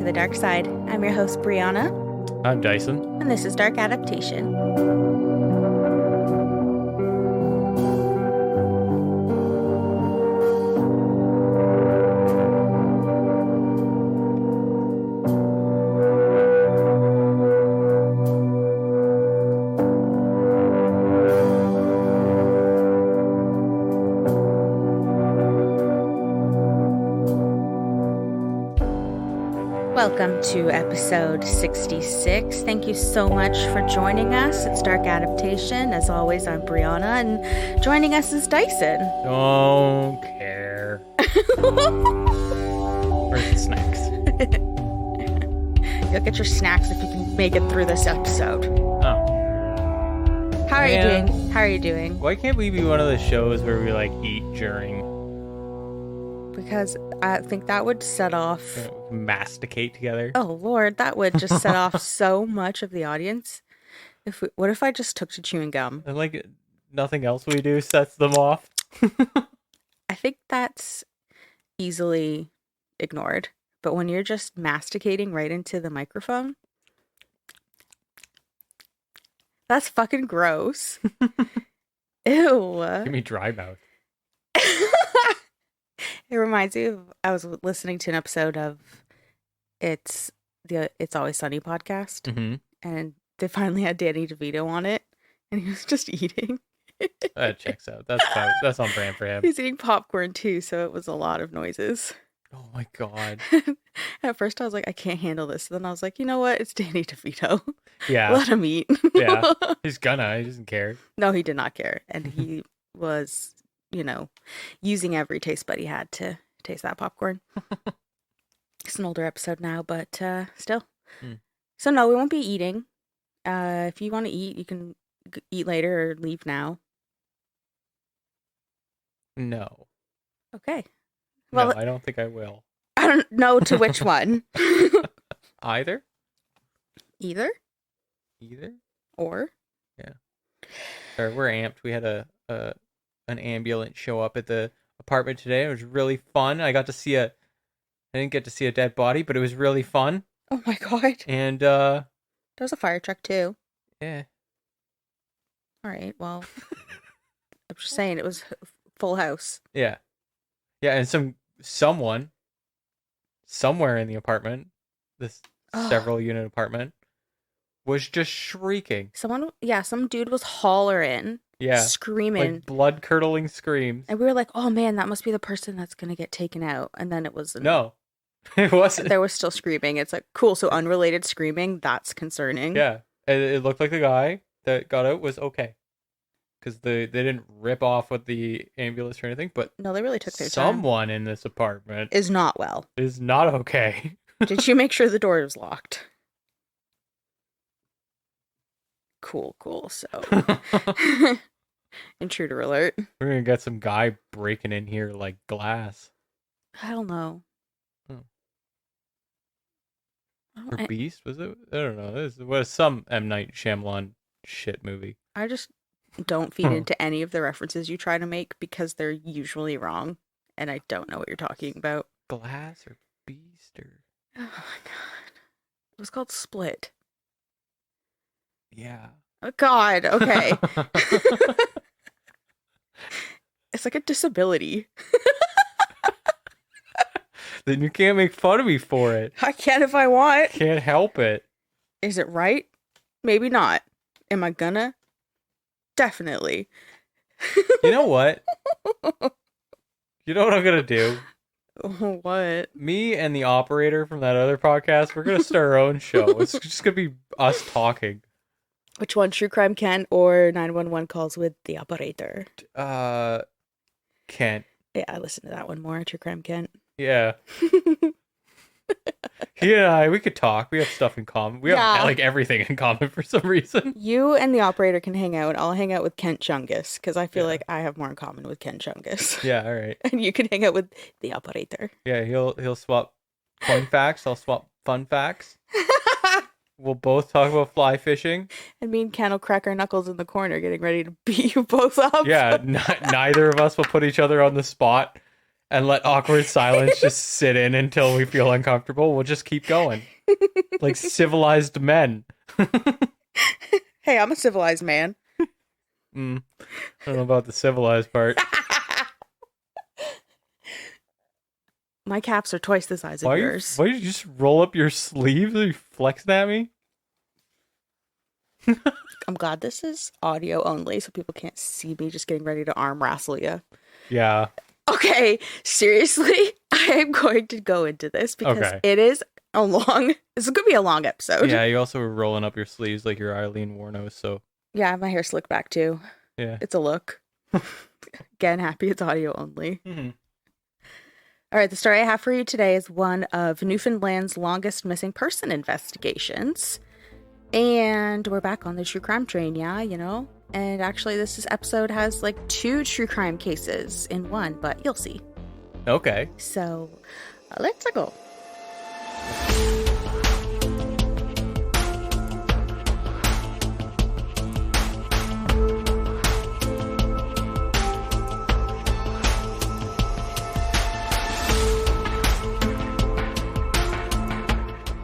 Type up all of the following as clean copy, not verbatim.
the dark side. I'm your host, Brianna. I'm Dyson. And this is Dark Adaptation. Welcome to episode 66. Thank you so much for joining us. It's Dark Adaptation. As always, I'm Brianna, and joining us is Dyson. Don't care. Where's the snacks? You'll get your snacks if you can make it through this episode. Oh. How are you doing? How are you doing? Why can't we be one of the shows where we like eat during? Because I think that would set off... Masticate together. Oh, Lord, that would just set off so much of the audience. What if I just took to chewing gum? And like nothing else we do sets them off. I think that's easily ignored. But when you're just masticating right into the microphone, that's fucking gross. Ew. Give me dry mouth. It reminds me of, I was listening to an episode of It's Always Sunny podcast, Mm-hmm. and they finally had Danny DeVito on it, and he was just eating. That checks out. That's on brand for him. He's eating popcorn too, so it was a lot of noises. Oh my god. At first I was like, I can't handle this. Then I was like, you know what? It's Danny DeVito. Yeah. Let him eat. Yeah. He doesn't care. No, he did not care. And he was, using every taste bud he had to taste that popcorn. It's an older episode now, but still. Mm. So no, we won't be eating. If you want to eat, you can eat later or leave now. No. Okay. Well, Well, I don't think I will. I don't know to which one. Either? Either? Or? Yeah. Sorry, we're amped. We had an ambulance show up at the apartment today. It was really fun. I didn't get to see a dead body, but it was really fun. Oh my god. And There was a fire truck too. yeah. All right, well, I'm just saying it was full house. Yeah. Yeah, and someone somewhere in the apartment, this several unit apartment, was just shrieking. Some dude was hollering. Yeah. Screaming. Like blood curdling screams. And we were like, oh man, that must be the person that's going to get taken out. And then it wasn't. No, it wasn't. There was still screaming. It's like, cool. So unrelated screaming, that's concerning. Yeah. It looked like the guy that got out was okay. Because they didn't rip off with the ambulance or anything, but No, they really took their time. someone in this apartment Is not well. is not okay. Did you make sure the door was locked? Cool. So, intruder alert. We're gonna get some guy breaking in here like glass. I don't know. Oh. I, Or Beast, was it? I don't know. This was some M. Night Shyamalan shit movie. I just don't feed into any of the references you try to make because they're usually wrong, and I don't know what you're talking about. Glass or Beast or... Oh my god. It was called Split. Yeah. Oh god, okay. It's like a disability. Then you can't make fun of me for it. I can if I want. Can't help it. Is it right? Maybe not. Am I gonna? Definitely. You know what? You know what I'm gonna do? What? Me and the operator from that other podcast, we're gonna start our own show. It's just gonna be us talking. Which one? True Crime Kent or 911 calls with the operator? Kent. Yeah, I listened to that one more. True Crime Kent. Yeah. He and I, we could talk. We have stuff in common. We have like everything in common for some reason. You and the operator can hang out. I'll hang out with Kent Chungus because I feel like I have more in common with Kent Chungus. Yeah, all right. And you can hang out with the operator. Yeah, he'll swap coin facts. I'll swap fun facts. We'll both talk about fly fishing. And me and Ken will crack our knuckles in the corner getting ready to beat you both up. Yeah, neither of us will put each other on the spot and let awkward silence just sit in until we feel uncomfortable. We'll just keep going. Like civilized men. Hey, I'm a civilized man. I don't know about the civilized part. My calves are twice the size of yours. Why did you just roll up your sleeves? Are you flexing at me? I'm glad this is audio only, so people can't see me just getting ready to arm wrestle you. Yeah. Okay, seriously, I am going to go into this because it is this is going to be a long episode. Yeah, you also were rolling up your sleeves like you're Eileen Warnos, so. Yeah, my hair slicked back too. Yeah. It's a look. Again, happy it's audio only. Mm-hmm. All right, the story I have for you today is one of Newfoundland's longest missing person investigations. And we're back on the true crime train, yeah, you know? And actually, this episode has like 2 true crime cases in one, but you'll see. Okay. So, let's go.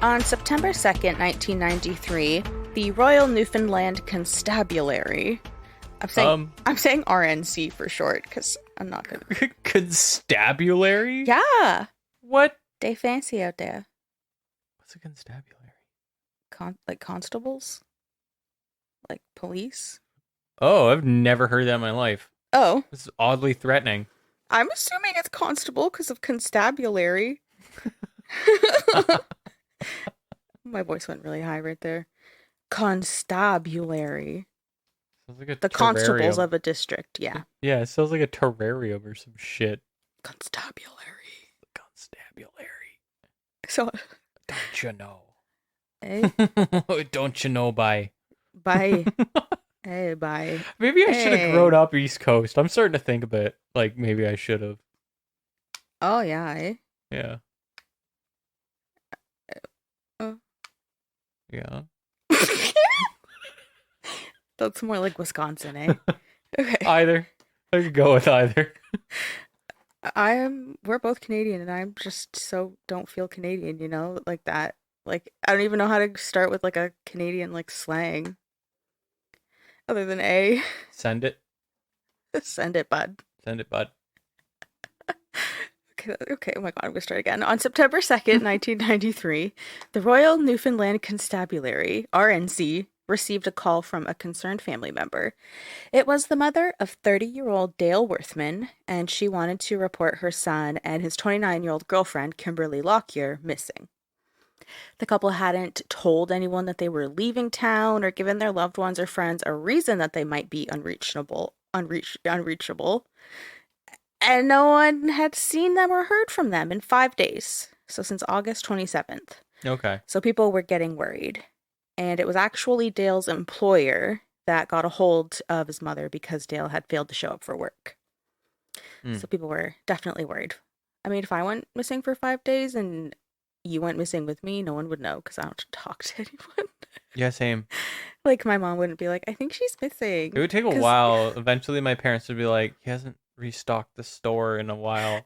On September 2nd, 1993, the Royal Newfoundland Constabulary. I'm saying RNC for short because I'm not gonna. Constabulary? Yeah. What? They fancy out there. What's a constabulary? Like constables? Like police? Oh, I've never heard that in my life. Oh. This is oddly threatening. I'm assuming it's constable because of constabulary. My voice went really high right there. Constabulary. Sounds like the constables of a district, yeah. Yeah, it sounds like a terrarium or some shit. Constabulary. Constabulary. So. Don't you know? Eh? Don't you know by? Bye. Hey, bye. Maybe I should have grown up East Coast. I'm starting to think of it. Like, maybe I should have. Oh, yeah, eh? Yeah. Yeah. That's more like Wisconsin, eh? Okay. Either. I could go with either. We're both Canadian and I'm just so don't feel Canadian, you know, like that. Like, I don't even know how to start with like a Canadian like slang. Other than A. Send it. Send it, bud. Send it, bud. Okay, oh my god, I'm gonna start again. On September 2nd, 1993, the Royal Newfoundland Constabulary, RNC, received a call from a concerned family member. It was the mother of 30-year-old Dale Worthman, and she wanted to report her son and his 29-year-old girlfriend, Kimberley Lockyer, missing. The couple hadn't told anyone that they were leaving town or given their loved ones or friends a reason that they might be unreachable. And no one had seen them or heard from them in 5 days. So since August 27th. Okay. So people were getting worried. And it was actually Dale's employer that got a hold of his mother because Dale had failed to show up for work. So people were definitely worried. I mean, if I went missing for 5 days and you went missing with me, no one would know because I don't talk to anyone. Yeah, same. Like, my mom wouldn't be like, I think she's missing. It would take a while. Eventually, my parents would be like, he hasn't restocked the store in a while.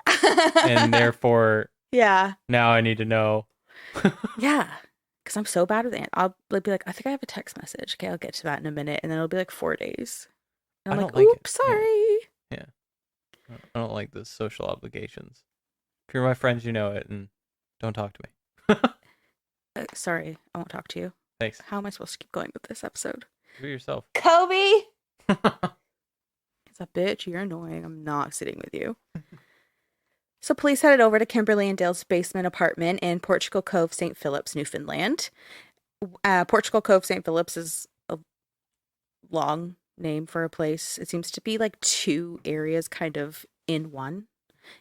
And therefore, yeah, now I need to know. Yeah, because I'm so bad with it. I'll be like, I think I have a text message. Okay, I'll get to that in a minute. And then it'll be like 4 days. And I'm like, oops, sorry. Yeah. I don't like the social obligations. If you're my friends, you know it, and don't talk to me. Sorry, I won't talk to you. Thanks. How am I supposed to keep going with this episode? Do it yourself. Kobe! It's a bitch, you're annoying. I'm not sitting with you. So police headed over to Kimberley and Dale's basement apartment in Portugal Cove, St. Phillips, Newfoundland. Portugal Cove, St. Phillips is a long name for a place. It seems to be like 2 areas kind of in one.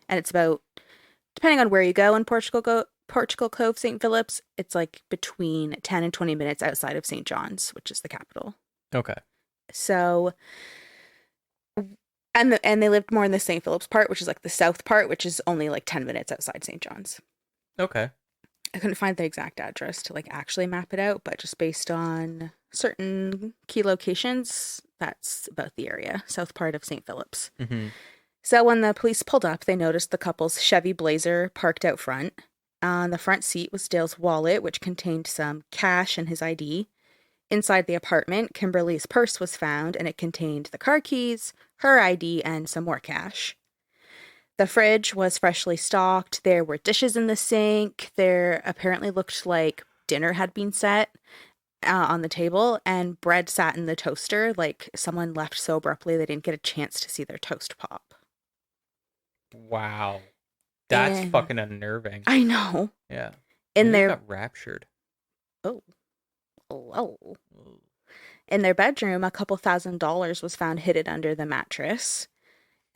And it's about, depending on where you go in Portugal Cove, St. Phillips, it's like between 10 and 20 minutes outside of St. John's, which is the capital. Okay. So, and they lived more in the St. Phillips part, which is like the south part, which is only like 10 minutes outside St. John's. Okay. I couldn't find the exact address to like actually map it out, but just based on certain key locations, that's about the area, south part of St. Phillips. Mm-hmm. So when the police pulled up, they noticed the couple's Chevy Blazer parked out front. On the front seat was Dale's wallet, which contained some cash and his ID. Inside the apartment, Kimberly's purse was found, and it contained the car keys, her ID, and some more cash. The fridge was freshly stocked. There were dishes in the sink. There apparently looked like dinner had been set on the table, and bread sat in the toaster, like someone left so abruptly they didn't get a chance to see their toast pop. Wow. That's And fucking unnerving. I know. Yeah. In Maybe I their got raptured. oh, oh. In their bedroom, a couple $1,000s was found hidden under the mattress.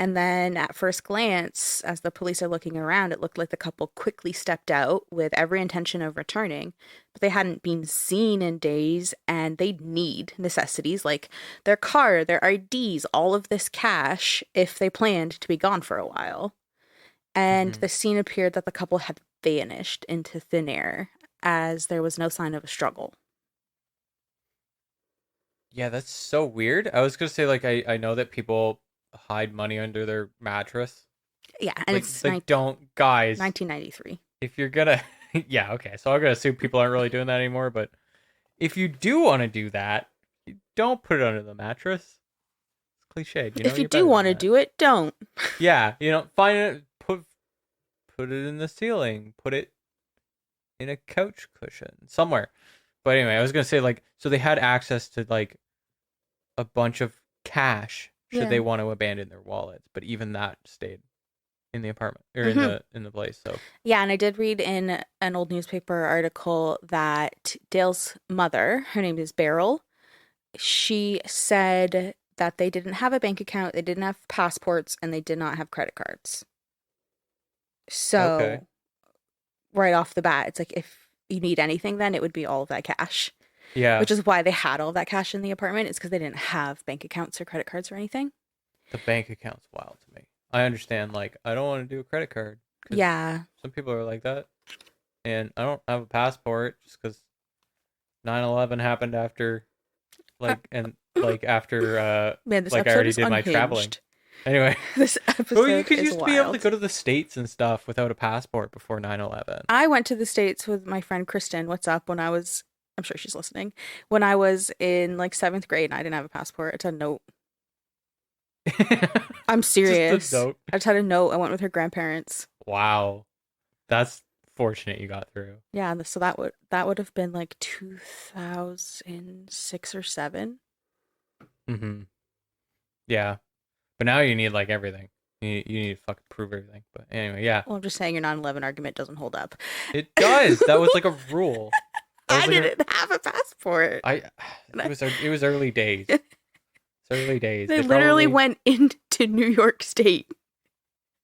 And then at first glance, as the police are looking around, it looked like the couple quickly stepped out with every intention of returning, but they hadn't been seen in days, and they'd need necessities like their car, their IDs, all of this cash if they planned to be gone for a while. And the scene appeared that the couple had vanished into thin air, as there was no sign of a struggle. Yeah, that's so weird. I was gonna say, like, I know that people hide money under their mattress. Yeah, and Like, it's don't, guys. 1993. If you're gonna, yeah, okay. So I'm gonna assume people aren't really doing that anymore. But if you do want to do that, you don't put it under the mattress. It's cliched. You know, If you do want to do it, don't. Yeah, find it, put it in the ceiling, put it in a couch cushion somewhere. But anyway, I was gonna say, like, so they had access to like a bunch of cash should they want to abandon their wallets, but even that stayed in the apartment or in the place. So yeah, and I did read in an old newspaper article that Dale's mother, her name is Beryl, she said that they didn't have a bank account, they didn't have passports, and they did not have credit cards. So right off the bat, it's like if you need anything, then it would be all of that cash. yeah, Which is why they had all of that cash in the apartment. It's because they didn't have bank accounts or credit cards or anything. the bank account's wild to me. I understand, like, I don't want to do a credit card. Yeah. Some people are like that. And I don't have a passport just because 9/11 happened after, like, after, Man, this like, I episode already is did my unhinged. traveling. Anyway. This episode Well, you is used to wild. be able to go to the States and stuff without a passport before 9/11. I went to the States with my friend Kristen. What's up? When I was, I'm sure she's listening. When I was in like 7th grade and I didn't have a passport, it's a note. I'm serious. Just a note. I just had a note. I went with her grandparents. Wow. That's fortunate you got through. Yeah, so that would have been like 2006 or 7. Mm-hmm. Yeah. But now you need like everything. You need to fucking prove everything. But anyway, yeah. Well, I'm just saying your 9/11 argument doesn't hold up. It does. That was like a rule. I didn't have a passport. It was early days. It's early days. They literally went into New York State.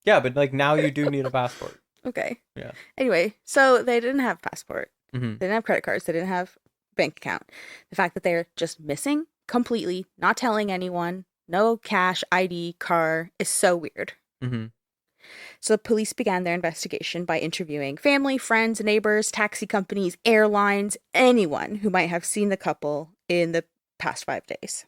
Yeah, but like now you do need a passport. Okay. Yeah. Anyway, so they didn't have a passport. Mm-hmm. They didn't have credit cards. They didn't have bank account. The fact that they're just missing completely, not telling anyone, no cash, ID, car is so weird. Mm-hmm. So the police began their investigation by interviewing family, friends, neighbors, taxi companies, airlines, anyone who might have seen the couple in the past 5 days.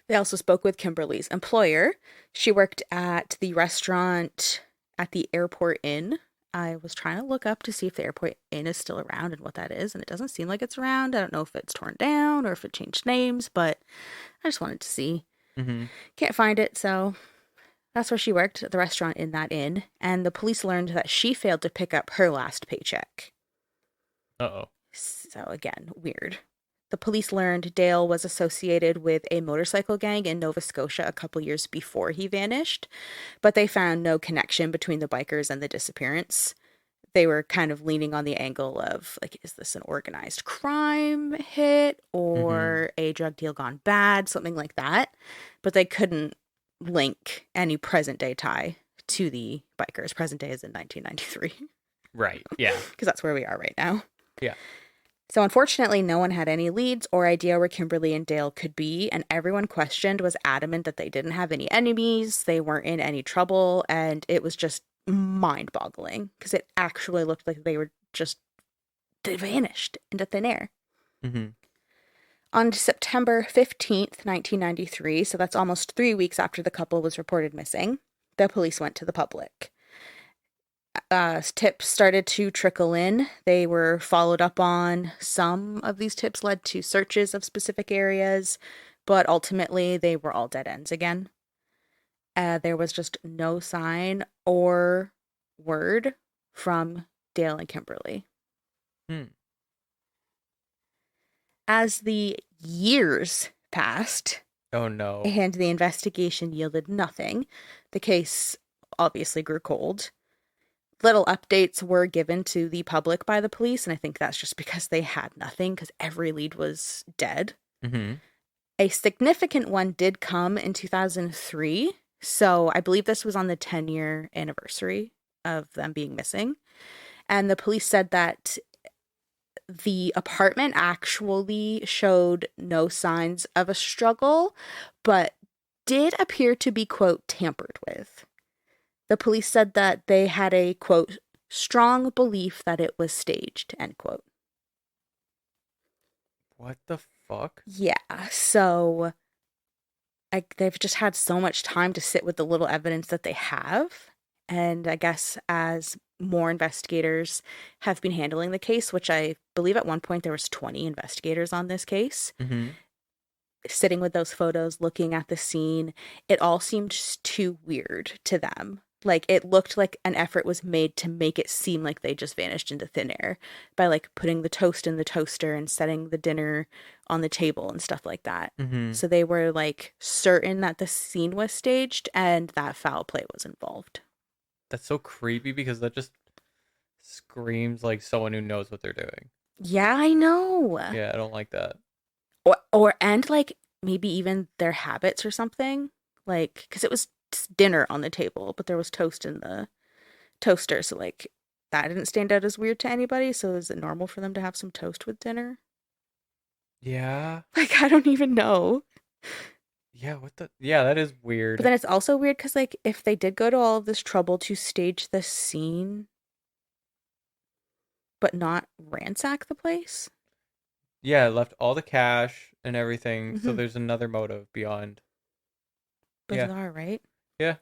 They also spoke with Kimberly's employer. She worked at the restaurant at the Airport Inn. I was trying to look up to see if the Airport Inn is still around and what that is, and it doesn't seem like it's around. I don't know if it's torn down or if it changed names, but I just wanted to see. Mm-hmm. Can't find it, so that's where she worked, at the restaurant in that inn, and the police learned that she failed to pick up her last paycheck. Uh-oh. So again, weird. The police learned Dale was associated with a motorcycle gang in Nova Scotia a couple years before he vanished, but they found no connection between the bikers and the disappearance. They were kind of leaning on the angle of, like, is this an organized crime hit or a drug deal gone bad, something like that. But they couldn't link any present day tie to the bikers. Present day is in 1993. Right, yeah. Because that's where we are right now. Yeah. So unfortunately, no one had any leads or idea where Kimberly and Dale could be, and everyone questioned was adamant that they didn't have any enemies, they weren't in any trouble, and it was just mind-boggling because it actually looked like they vanished into thin air. Mm-hmm. On September 15th, 1993, so that's almost 3 weeks after the couple was reported missing, the police went to the public. Tips started to trickle in. They were followed up on. Some of these tips led to searches of specific areas, but ultimately they were all dead ends again. There was just no sign or word from Dale and Kimberley. As the years passed, Oh no. and the investigation yielded nothing, the case obviously grew cold. Little updates were given to the public by the police, and I think that's just because they had nothing, because every lead was dead. Mm-hmm. A significant one did come in 2003, so I believe this was on the 10-year anniversary of them being missing. And the police said that the apartment actually showed no signs of a struggle, but did appear to be, quote, tampered with. The police said that they had a, quote, strong belief that it was staged, end quote. What the fuck? Yeah, so they've just had so much time to sit with the little evidence that they have. And I guess as more investigators have been handling the case, which I believe at one point there was 20 investigators on this case, sitting with those photos, looking at the scene, it all seemed just too weird to them. Like, it looked like an effort was made to make it seem like they just vanished into thin air by, like, putting the toast in the toaster and setting the dinner on the table and stuff like that. So they were, like, certain that the scene was staged and that foul play was involved. That's so creepy because that just screams like someone who knows what they're doing. Yeah, I know. Yeah, I don't like that. And, like, maybe even their habits or something. Like, because it was dinner on the table, but there was toast in the toaster, so like that didn't stand out as weird to anybody. So is it normal for them to have some toast with dinner? Yeah. Like, I don't even know. Yeah, yeah, that is weird. But then it's also weird because, like, if they did go to all of this trouble to stage the scene but not ransack the place. Yeah, it left all the cash and everything, so there's another motive beyond. Bizarre, right? Yeah.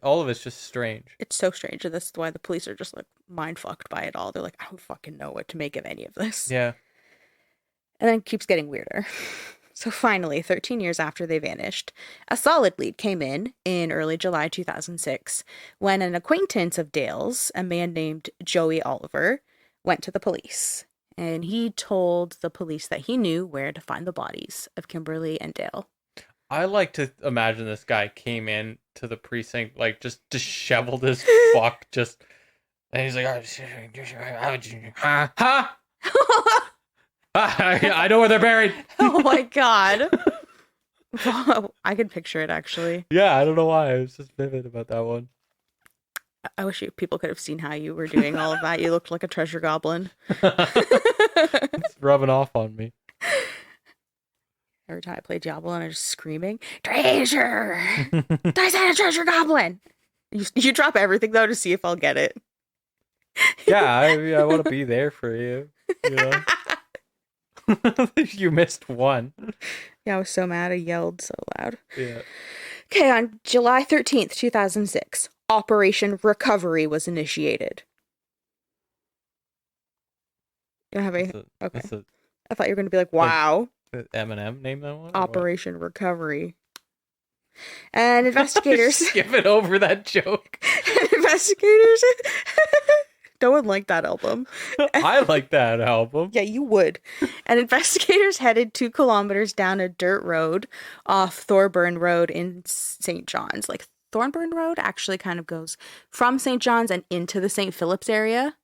All of it's just strange. It's so strange, and this is why the police are just, like, mind fucked by it all. They're like, I don't fucking know what to make of any of this. Yeah. And then it keeps getting weirder. So finally, 13 years after they vanished, a solid lead came in early July 2006, when an acquaintance of Dale's, a man named Joey Oliver, went to the police. And he told the police that he knew where to find the bodies of Kimberley and Dale. I like to imagine this guy came in to the precinct, like, just disheveled as fuck, and he's like, huh? I know where they're buried. Oh my god. Wow, I can picture it, actually. Yeah, I don't know why. I was just vivid about that one. I wish people could have seen how you were doing all of that. You looked like a treasure goblin. It's rubbing off on me. Every time I play Diablo and I'm just screaming, treasure! I said a treasure goblin! You drop everything, though, to see if I'll get it. Yeah, I want to be there for you. You know? You missed one. Yeah, I was so mad I yelled so loud. Yeah. Okay, on July 13th, 2006, Operation Recovery was initiated. You don't have any? Okay. I thought you were going to be like, wow. Eminem name that one? Operation Recovery. And investigators... Skip it over that joke. Investigators... No one liked that album. I like that album. Yeah, you would. And investigators headed 2 kilometers down a dirt road off Thorburn Road in St. John's. Like, Thorburn Road actually kind of goes from St. John's and into the St. Philip's area.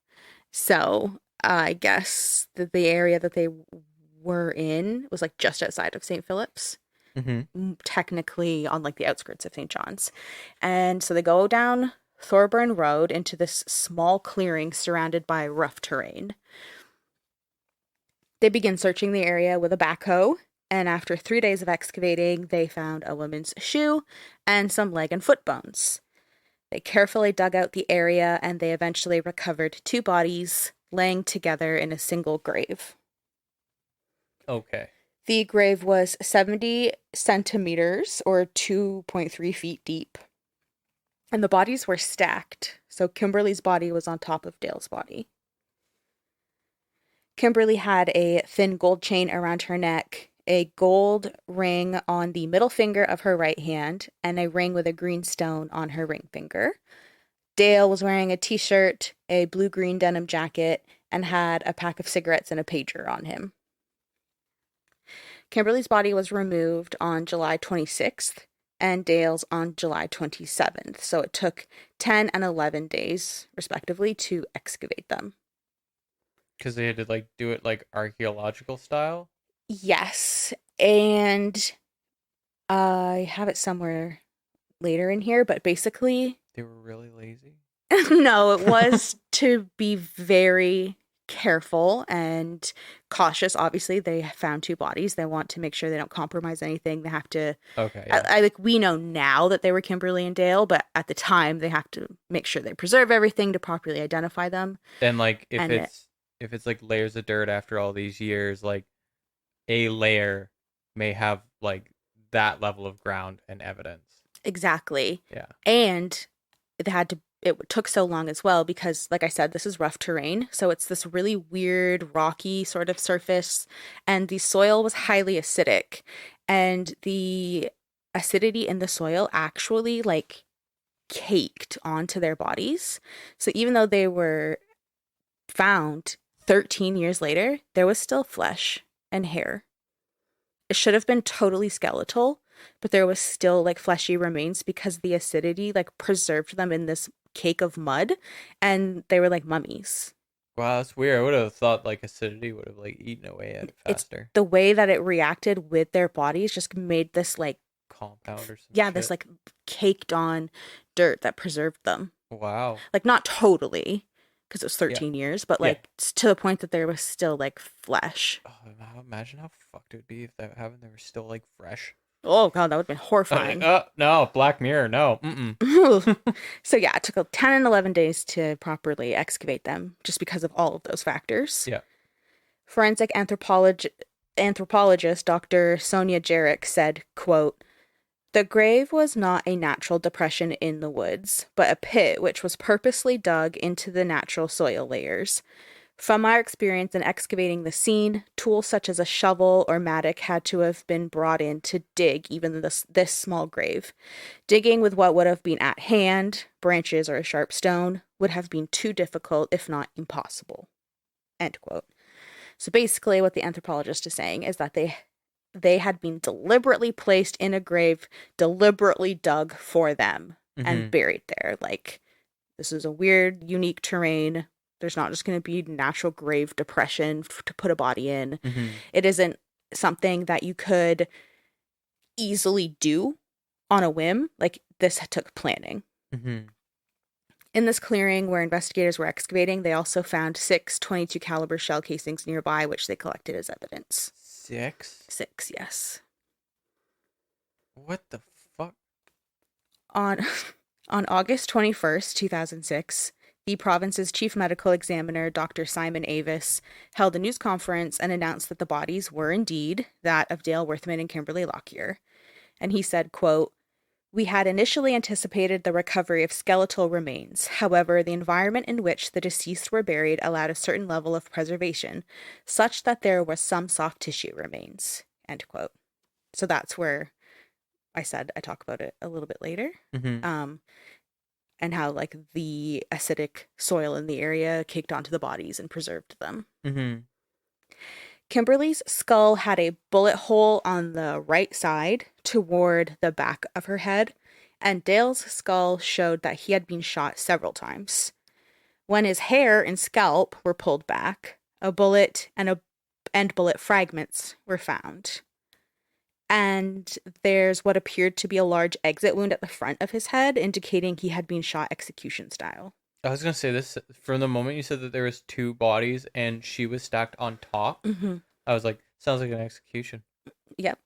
So I guess that the area that they were in was, like, just outside of St. Philip's. Technically on, like, the outskirts of St. John's. And so they go down Thorburn Road into this small clearing surrounded by rough terrain. They begin searching the area with a backhoe, and after 3 days of excavating, they found a woman's shoe and some leg and foot bones. They carefully dug out the area, and they eventually recovered 2 bodies laying together in a single grave. Okay. The grave was 70 centimeters or 2.3 feet deep. And the bodies were stacked. So Kimberly's body was on top of Dale's body. Kimberly had a thin gold chain around her neck, a gold ring on the middle finger of her right hand, and a ring with a green stone on her ring finger. Dale was wearing a t-shirt, a blue-green denim jacket, and had a pack of cigarettes and a pager on him. Kimberly's body was removed on July 26th and Dale's on July 27th. So it took 10 and 11 days, respectively, to excavate them. Because they had to like do it like archaeological style? Yes. And I have it somewhere later in here, but basically... They were really lazy? No, it was to be very careful and cautious. Obviously, they found 2 bodies. They want to make sure they don't compromise anything. They have to... Okay, yeah. I like, we know now that they were Kimberly and Dale, but at the time, they have to make sure they preserve everything to properly identify them. And like, if it's like layers of dirt after all these years, like a layer may have like that level of ground and evidence. Exactly. Yeah. And it took so long as well because, like I said, this is rough terrain. So it's this really weird, rocky sort of surface. And the soil was highly acidic. And the acidity in the soil actually, like, caked onto their bodies. So even though they were found 13 years later, there was still flesh and hair. It should have been totally skeletal, but there was still like fleshy remains because the acidity like preserved them in this cake of mud, and they were like mummies. Wow, that's weird. I would have thought like acidity would have like eaten away at it faster. The way that it reacted with their bodies just made this like compound or something. Yeah, this like caked on dirt that preserved them. Wow. Like not totally, because it was 13 years, but like to the point that there was still like flesh. Oh, imagine how fucked it would be if that happened. They were still like fresh. Oh god, that would have been horrifying. No, Black Mirror, no. Mm-mm. So yeah, it took 10 and 11 days to properly excavate them, just because of all of those factors. Yeah. Forensic anthropologist Dr. Sonia Jarek said, quote, "The grave was not a natural depression in the woods, but a pit which was purposely dug into the natural soil layers. From our experience in excavating the scene, tools such as a shovel or mattock had to have been brought in to dig even this small grave. Digging with what would have been at hand, branches or a sharp stone, would have been too difficult, if not impossible." End quote. So basically what the anthropologist is saying is that they had been deliberately placed in a grave, deliberately dug for them, and buried there. Like, this is a weird, unique terrain. There's not just going to be natural grave depression to put a body in. It isn't something that you could easily do on a whim. Like, this took planning. In this clearing where investigators were excavating, they also found 6 .22 caliber shell casings nearby, which they collected as evidence. 6? 6, yes. What the fuck? On August 21st, 2006, the province's chief medical examiner, Dr. Simon Avis, held a news conference and announced that the bodies were indeed that of Dale Worthman and Kimberley Lockyer. And he said, quote, "We had initially anticipated the recovery of skeletal remains. However, the environment in which the deceased were buried allowed a certain level of preservation, such that there was some soft tissue remains." End quote. So that's where I said I talk about it a little bit later. And how like the acidic soil in the area caked onto the bodies and preserved them. Kimberly's skull had a bullet hole on the right side toward the back of her head, and Dale's skull showed that he had been shot several times. When his hair and scalp were pulled back, a bullet and bullet fragments were found. And there's what appeared to be a large exit wound at the front of his head, indicating he had been shot execution style. I was going to say this, from the moment you said that there was 2 bodies and she was stacked on top, I was like, sounds like an execution. Yep.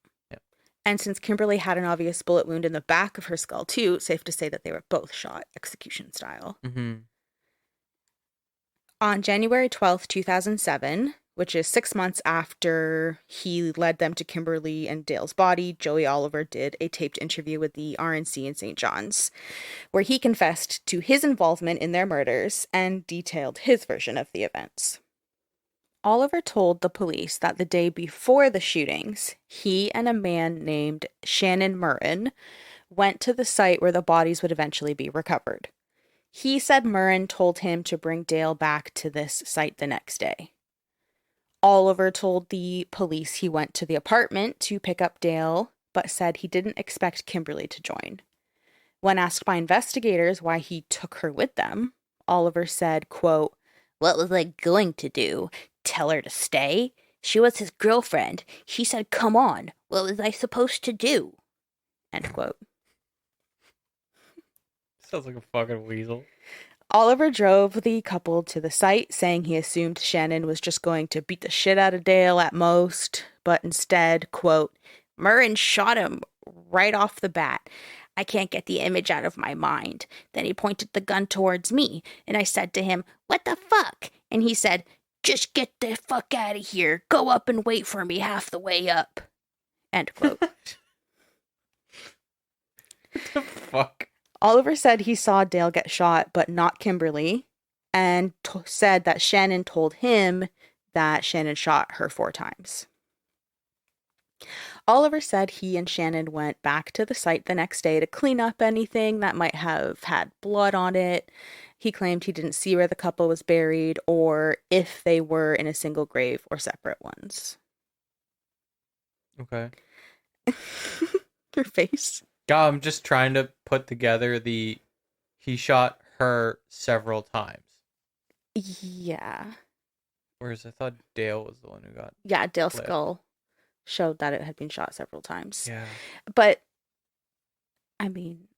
And since Kimberly had an obvious bullet wound in the back of her skull too, safe to say that they were both shot execution style. On January 12th, 2007, which is 6 months after he led them to Kimberly and Dale's body, Joey Oliver did a taped interview with the RNC in St. John's, where he confessed to his involvement in their murders and detailed his version of the events. Oliver told the police that the day before the shootings, he and a man named Shannon Murren went to the site where the bodies would eventually be recovered. He said Murren told him to bring Dale back to this site the next day. Oliver told the police he went to the apartment to pick up Dale, but said he didn't expect Kimberly to join. When asked by investigators why he took her with them, Oliver said, quote, "What was I going to do? Tell her to stay? She was his girlfriend. He said, come on. What was I supposed to do?" End quote. Sounds like a fucking weasel. Oliver drove the couple to the site, saying he assumed Shannon was just going to beat the shit out of Dale at most, but instead, quote, "Murren shot him right off the bat. I can't get the image out of my mind. Then he pointed the gun towards me, and I said to him, 'What the fuck?' And he said, 'Just get the fuck out of here. Go up and wait for me half the way up.'" End quote. What the fuck? Oliver said he saw Dale get shot, but not Kimberly, and said that Shannon told him that Shannon shot her 4 times. Oliver said he and Shannon went back to the site the next day to clean up anything that might have had blood on it. He claimed he didn't see where the couple was buried or if they were in a single grave or separate ones. Okay. Your face. God, I'm just trying to put together he shot her several times. Yeah. Whereas I thought Dale was the one who got. Yeah, Dale's Clip. skull showed that it had been shot several times. Yeah. But, I mean,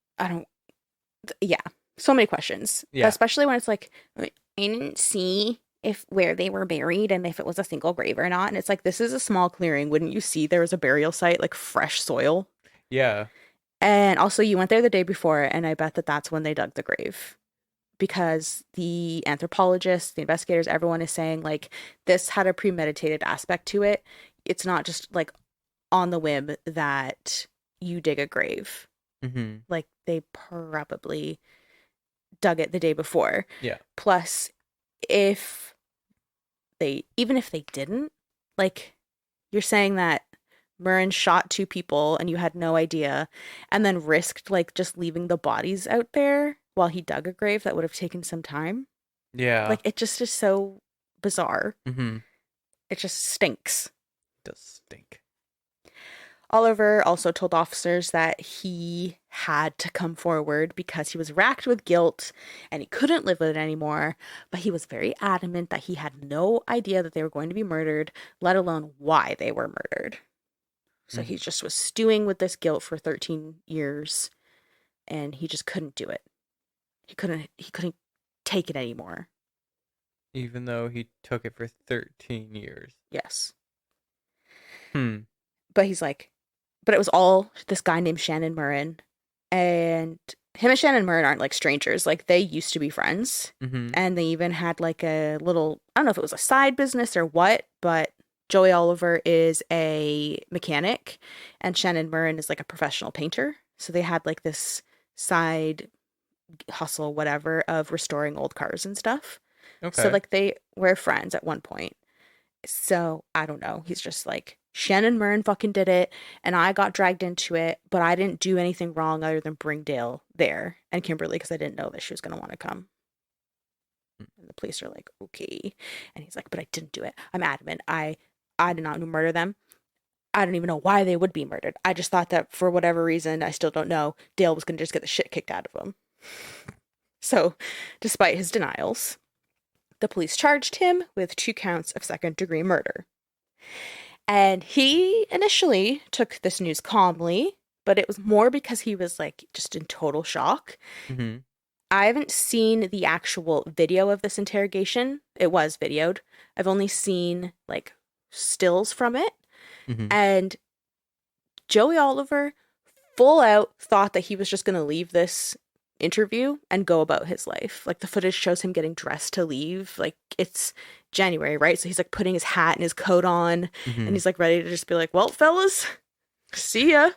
yeah, so many questions. Yeah. Especially when it's like, I didn't see where they were buried and if it was a single grave or not. And it's like, this is a small clearing. Wouldn't you see there was a burial site, like fresh soil? Yeah. And also, you went there the day before, and I bet that's when they dug the grave. Because the anthropologists, the investigators, everyone is saying, like, this had a premeditated aspect to it. It's not just, like, on the whim that you dig a grave. Mm-hmm. Like, they probably dug it the day before. Yeah. Plus, even if they didn't, like, you're saying that Murren shot 2 people and you had no idea, and then risked, like, just leaving the bodies out there while he dug a grave that would have taken some time. Yeah. Like, it just is so bizarre. Mm-hmm. It just stinks. It does stink. Oliver also told officers that he had to come forward because he was racked with guilt and he couldn't live with it anymore, but he was very adamant that he had no idea that they were going to be murdered, let alone why they were murdered. So he just was stewing with this guilt for 13 years, and he just couldn't do it. He couldn't take it anymore. Even though he took it for 13 years. Yes. But he's like, but it was all this guy named Shannon Murren, and him and Shannon Murren aren't like strangers. Like, they used to be friends, and they even had like a little, I don't know if it was a side business or what, but Joey Oliver is a mechanic and Shannon Murren is like a professional painter. So they had like this side hustle, whatever, of restoring old cars and stuff. Okay. So like they were friends at one point. So I don't know. He's just like, Shannon Murren fucking did it and I got dragged into it, but I didn't do anything wrong other than bring Dale there and Kimberly because I didn't know that she was going to want to come. And the police are like, okay. And he's like, but I didn't do it. I'm adamant. I did not murder them. I don't even know why they would be murdered. I just thought that for whatever reason, I still don't know, Dale was going to just get the shit kicked out of him. So, despite his denials, the police charged him with 2 counts of second-degree murder. And he initially took this news calmly, but it was more because he was, like, just in total shock. Mm-hmm. I haven't seen the actual video of this interrogation. It was videoed. I've only seen, like, stills from it. And Joey Oliver full out thought that he was just going to leave this interview and go about his life. Like, the footage shows him getting dressed to leave. Like, it's January, right? So he's like putting his hat and his coat on, and he's like ready to just be like, well, fellas, see ya.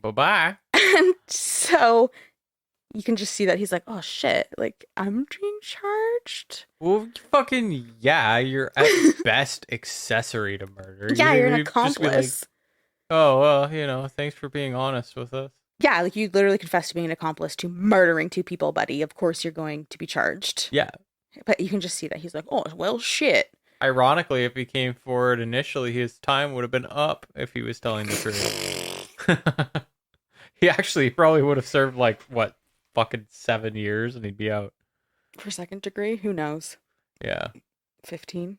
Bye-bye. And so you can just see that he's like, oh shit, like I'm being charged. Well, fucking yeah, you're at best accessory to murder. Yeah, you're an You'd just be like, accomplice. oh, well, thanks for being honest with us. Yeah, like you literally confessed to being an accomplice to murdering 2 people, buddy. Of course you're going to be charged. Yeah. But you can just see that he's like, oh, well, shit. Ironically, if he came forward initially, his time would have been up if he was telling the truth. He actually probably would have served like, what, fucking 7 years and he'd be out. For 2nd degree? Who knows? Yeah. 15.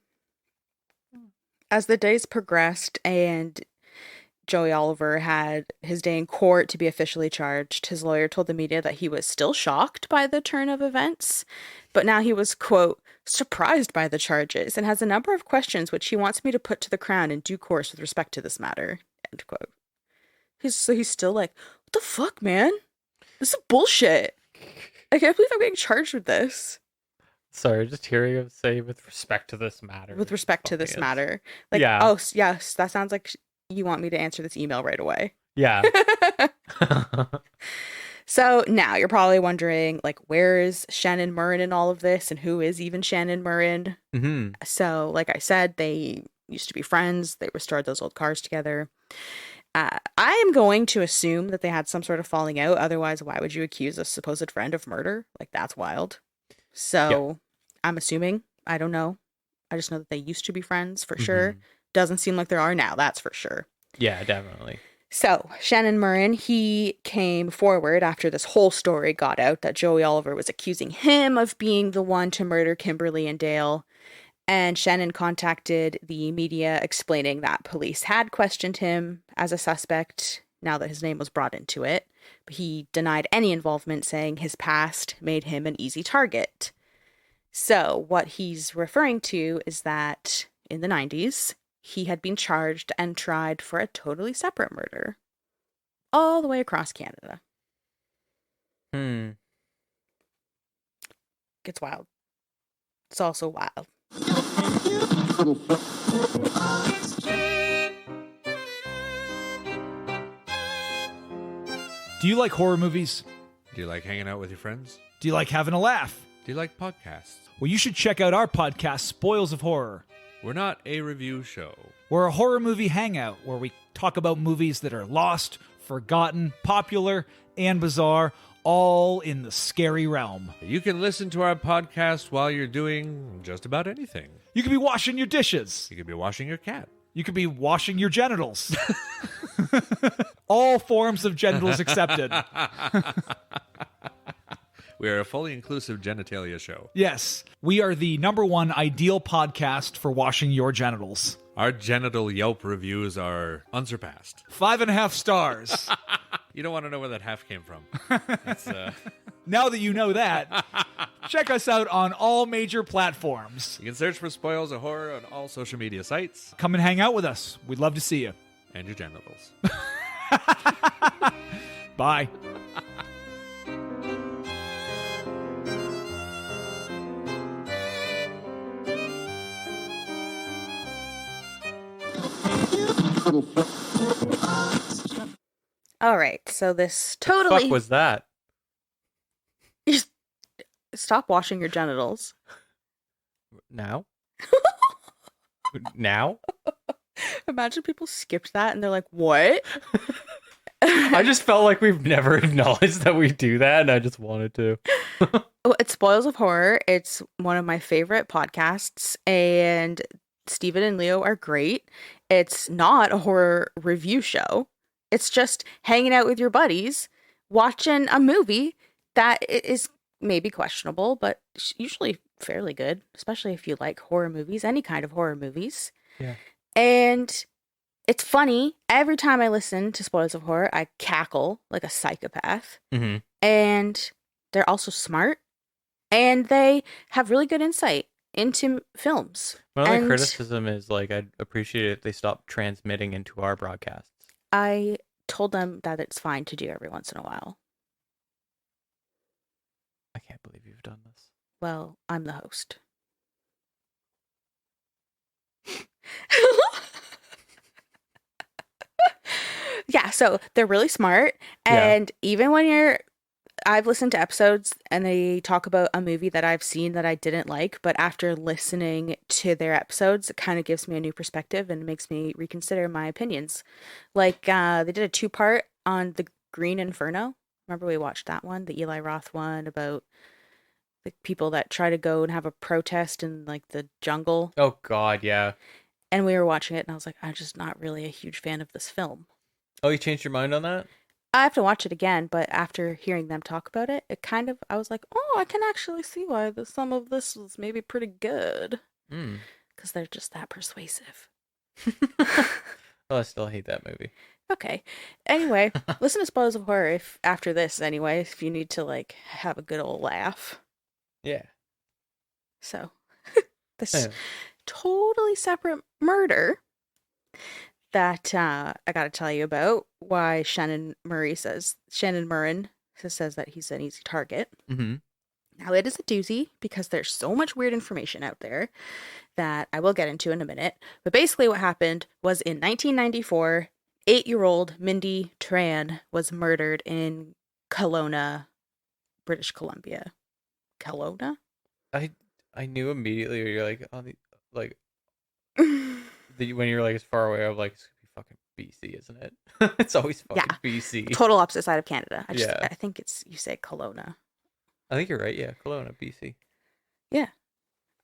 As the days progressed and Joey Oliver had his day in court to be officially charged, his lawyer told the media that he was still shocked by the turn of events, but now he was, quote, surprised by the charges and has a number of questions which he wants me to put to the Crown in due course with respect to this matter, end quote. He's still like, what the fuck, man? This is bullshit. I can't believe I'm being charged with this. Sorry, just hearing him say with respect to this matter. With respect to this matter. Like, yeah. Oh, yes, that sounds like you want me to answer this email right away. Yeah. So now you're probably wondering, like, where is Shannon Murren in all of this, and who is even Shannon Murren? Mm-hmm. So, like I said, they used to be friends. They restored those old cars together. I am going to assume that they had some sort of falling out. Otherwise, why would you accuse a supposed friend of murder? Like, that's wild. So I'm assuming. I don't know. I just know that they used to be friends for sure. Doesn't seem like there are now. That's for sure. Yeah, definitely. So Shannon Murren, he came forward after this whole story got out that Joey Oliver was accusing him of being the one to murder Kimberley and Dale. And Shannon contacted the media explaining that police had questioned him as a suspect now that his name was brought into it. But he denied any involvement, saying his past made him an easy target. So what he's referring to is that in the 90s, he had been charged and tried for a totally separate murder. All the way across Canada. Gets wild. It's also wild. Do you like horror movies? Do you like hanging out with your friends? Do you like having a laugh? Do you like podcasts? Well, you should check out our podcast, Spoils of Horror. We're not a review show. We're a horror movie hangout where we talk about movies that are lost, forgotten, popular, and bizarre, all in the scary realm. You can listen to our podcast while you're doing just about anything. You could be washing your dishes. You could be washing your cat. You could be washing your genitals. All forms of genitals accepted. We are a fully inclusive genitalia show. Yes, we are the #1 ideal podcast for washing your genitals. Our genital Yelp reviews are unsurpassed. 5.5 stars. You don't want to know where that half came from. It's, Now that you know that, check us out on all major platforms. you can search for Spoils of Horror on all social media sites. Come and hang out with us. We'd love to see you. And your genitals. Bye. All right, so this What totally... fuck was that? Stop washing your genitals. Now? Now? Imagine people skipped that and they're like, what? I just felt like we've never acknowledged that we do that, and I just wanted to. Well, it's Spoils of Horror. It's one of my favorite podcasts, and Steven and Leo are great. It's not a horror review show. It's just hanging out with your buddies, watching a movie that is maybe questionable, but usually fairly good, especially if you like horror movies, any kind of horror movies. Yeah. And it's funny. Every time I listen to Spoils of Horror, I cackle like a psychopath. Mm-hmm. And they're also smart. And they have really good insight into films. My only criticism is, like, I'd appreciate it if they stopped transmitting into our broadcasts. I told them that it's fine to do every once in a while. I can't believe you've done this. Well, I'm the host. So they're really smart. Yeah. And even I've listened to episodes and they talk about a movie that I've seen that I didn't like, but after listening to their episodes, it kind of gives me a new perspective and makes me reconsider my opinions. Like, they did a 2-part on the Green Inferno. Remember we watched that one, the Eli Roth one about the people that try to go and have a protest in like the jungle. Oh God, yeah. And we were watching it and I was like, I'm just not really a huge fan of this film. Oh, you changed your mind on that? I have to watch it again, but after hearing them talk about it, I was like, oh, I can actually see why some of this was maybe pretty good. Hmm. Because they're just that persuasive. Oh, I still hate that movie. Okay. Anyway, listen to Spoilers of Horror after this anyway, if you need to like have a good old laugh. Yeah. So, this Yeah. totally separate murder that I got to tell you about, why Shannon Murray says that he's an easy target. Mm-hmm. Now, it is a doozy because there's so much weird information out there that I will get into in a minute. But basically what happened was in 1994, 8-year-old Mindy Tran was murdered in Kelowna, British Columbia. Kelowna? I knew immediately you're like on the like when you're like as far away, I'm like it's gonna be fucking BC, isn't it? It's always fucking Yeah. BC. Total opposite side of Canada. Yeah. I think you say Kelowna. I think you're right. Yeah, Kelowna, BC. Yeah.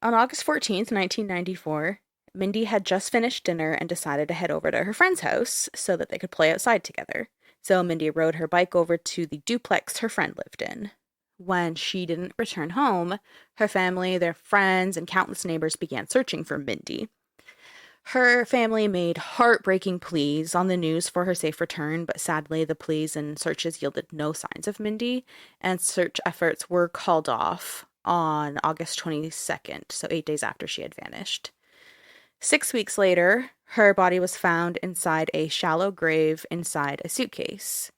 On August 14th, 1994, Mindy had just finished dinner and decided to head over to her friend's house so that they could play outside together. So Mindy rode her bike over to the duplex her friend lived in. When she didn't return home, her family, their friends, and countless neighbors began searching for Mindy. Her family made heartbreaking pleas on the news for her safe return, but sadly the pleas and searches yielded no signs of Mindy, and search efforts were called off on August 22nd, so 8 days after she had vanished. 6 weeks later, her body was found inside a shallow grave inside a suitcase.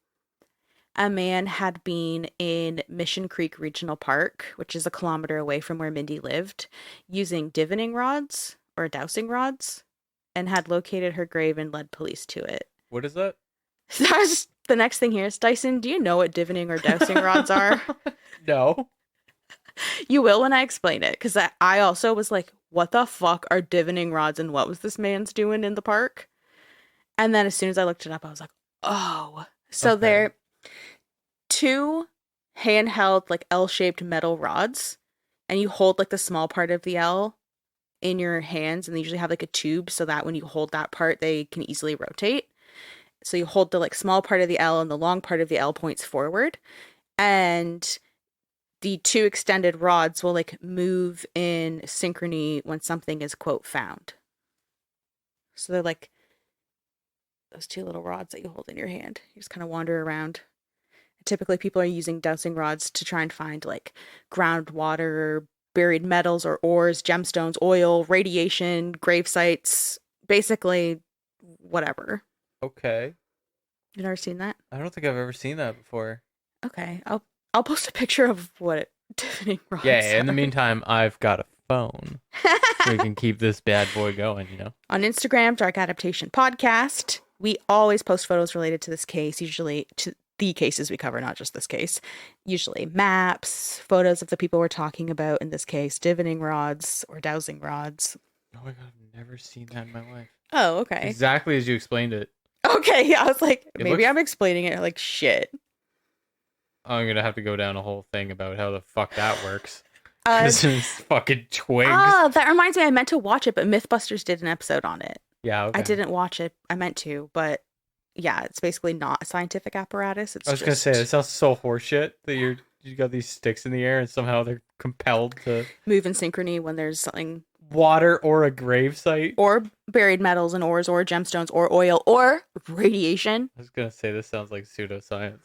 A man had been in Mission Creek Regional Park, which is a kilometer away from where Mindy lived, using divining rods or dowsing rods, and had located her grave and led police to it. What is that? That's the next thing here is, Dyson, do you know what divining or dowsing rods are? No. You will when I explain it, because I also was like, what the fuck are divining rods and what was this man's doing in the park? And then as soon as I looked it up, I was like, oh. So Okay. they're 2 handheld, like L-shaped metal rods, and you hold like the small part of the L in your hands, and they usually have like a tube so that when you hold that part, they can easily rotate. So you hold the like small part of the L and the long part of the L points forward, and the 2 extended rods will like move in synchrony when something is quote found. So they're like those 2 little rods that you hold in your hand. You just kind of wander around. Typically people are using dowsing rods to try and find like groundwater, buried metals or ores, gemstones, oil, radiation, grave sites, basically whatever. Okay. You've never seen that? I don't think I've ever seen that before. Okay, I'll post a picture of what divining rods Yeah, in the are. meantime, I've got a phone. We can keep this bad boy going, you know? On Instagram, Dark Adaptation Podcast, we always post photos related to this case, usually to the cases we cover, not just this case. Usually maps, photos of the people we're talking about in this case, divining rods or dowsing rods. Oh my god, I've never seen that in my life. Oh, okay. Exactly as you explained it. Okay, yeah, I was like, It maybe looks- I'm explaining it like shit. I'm gonna have to go down a whole thing about how the fuck that works. Uh, This is fucking twigs. that reminds me, I meant to watch it, but Mythbusters did an episode on it. Yeah, okay. I didn't watch it. I meant to, but yeah, it's basically not a scientific apparatus. It's I was gonna say, it sounds so horseshit that you got these sticks in the air and somehow they're compelled to move in synchrony when there's something, water or a grave site. or buried metals and ores, or gemstones, or oil, or radiation. I was gonna say, this sounds like pseudoscience.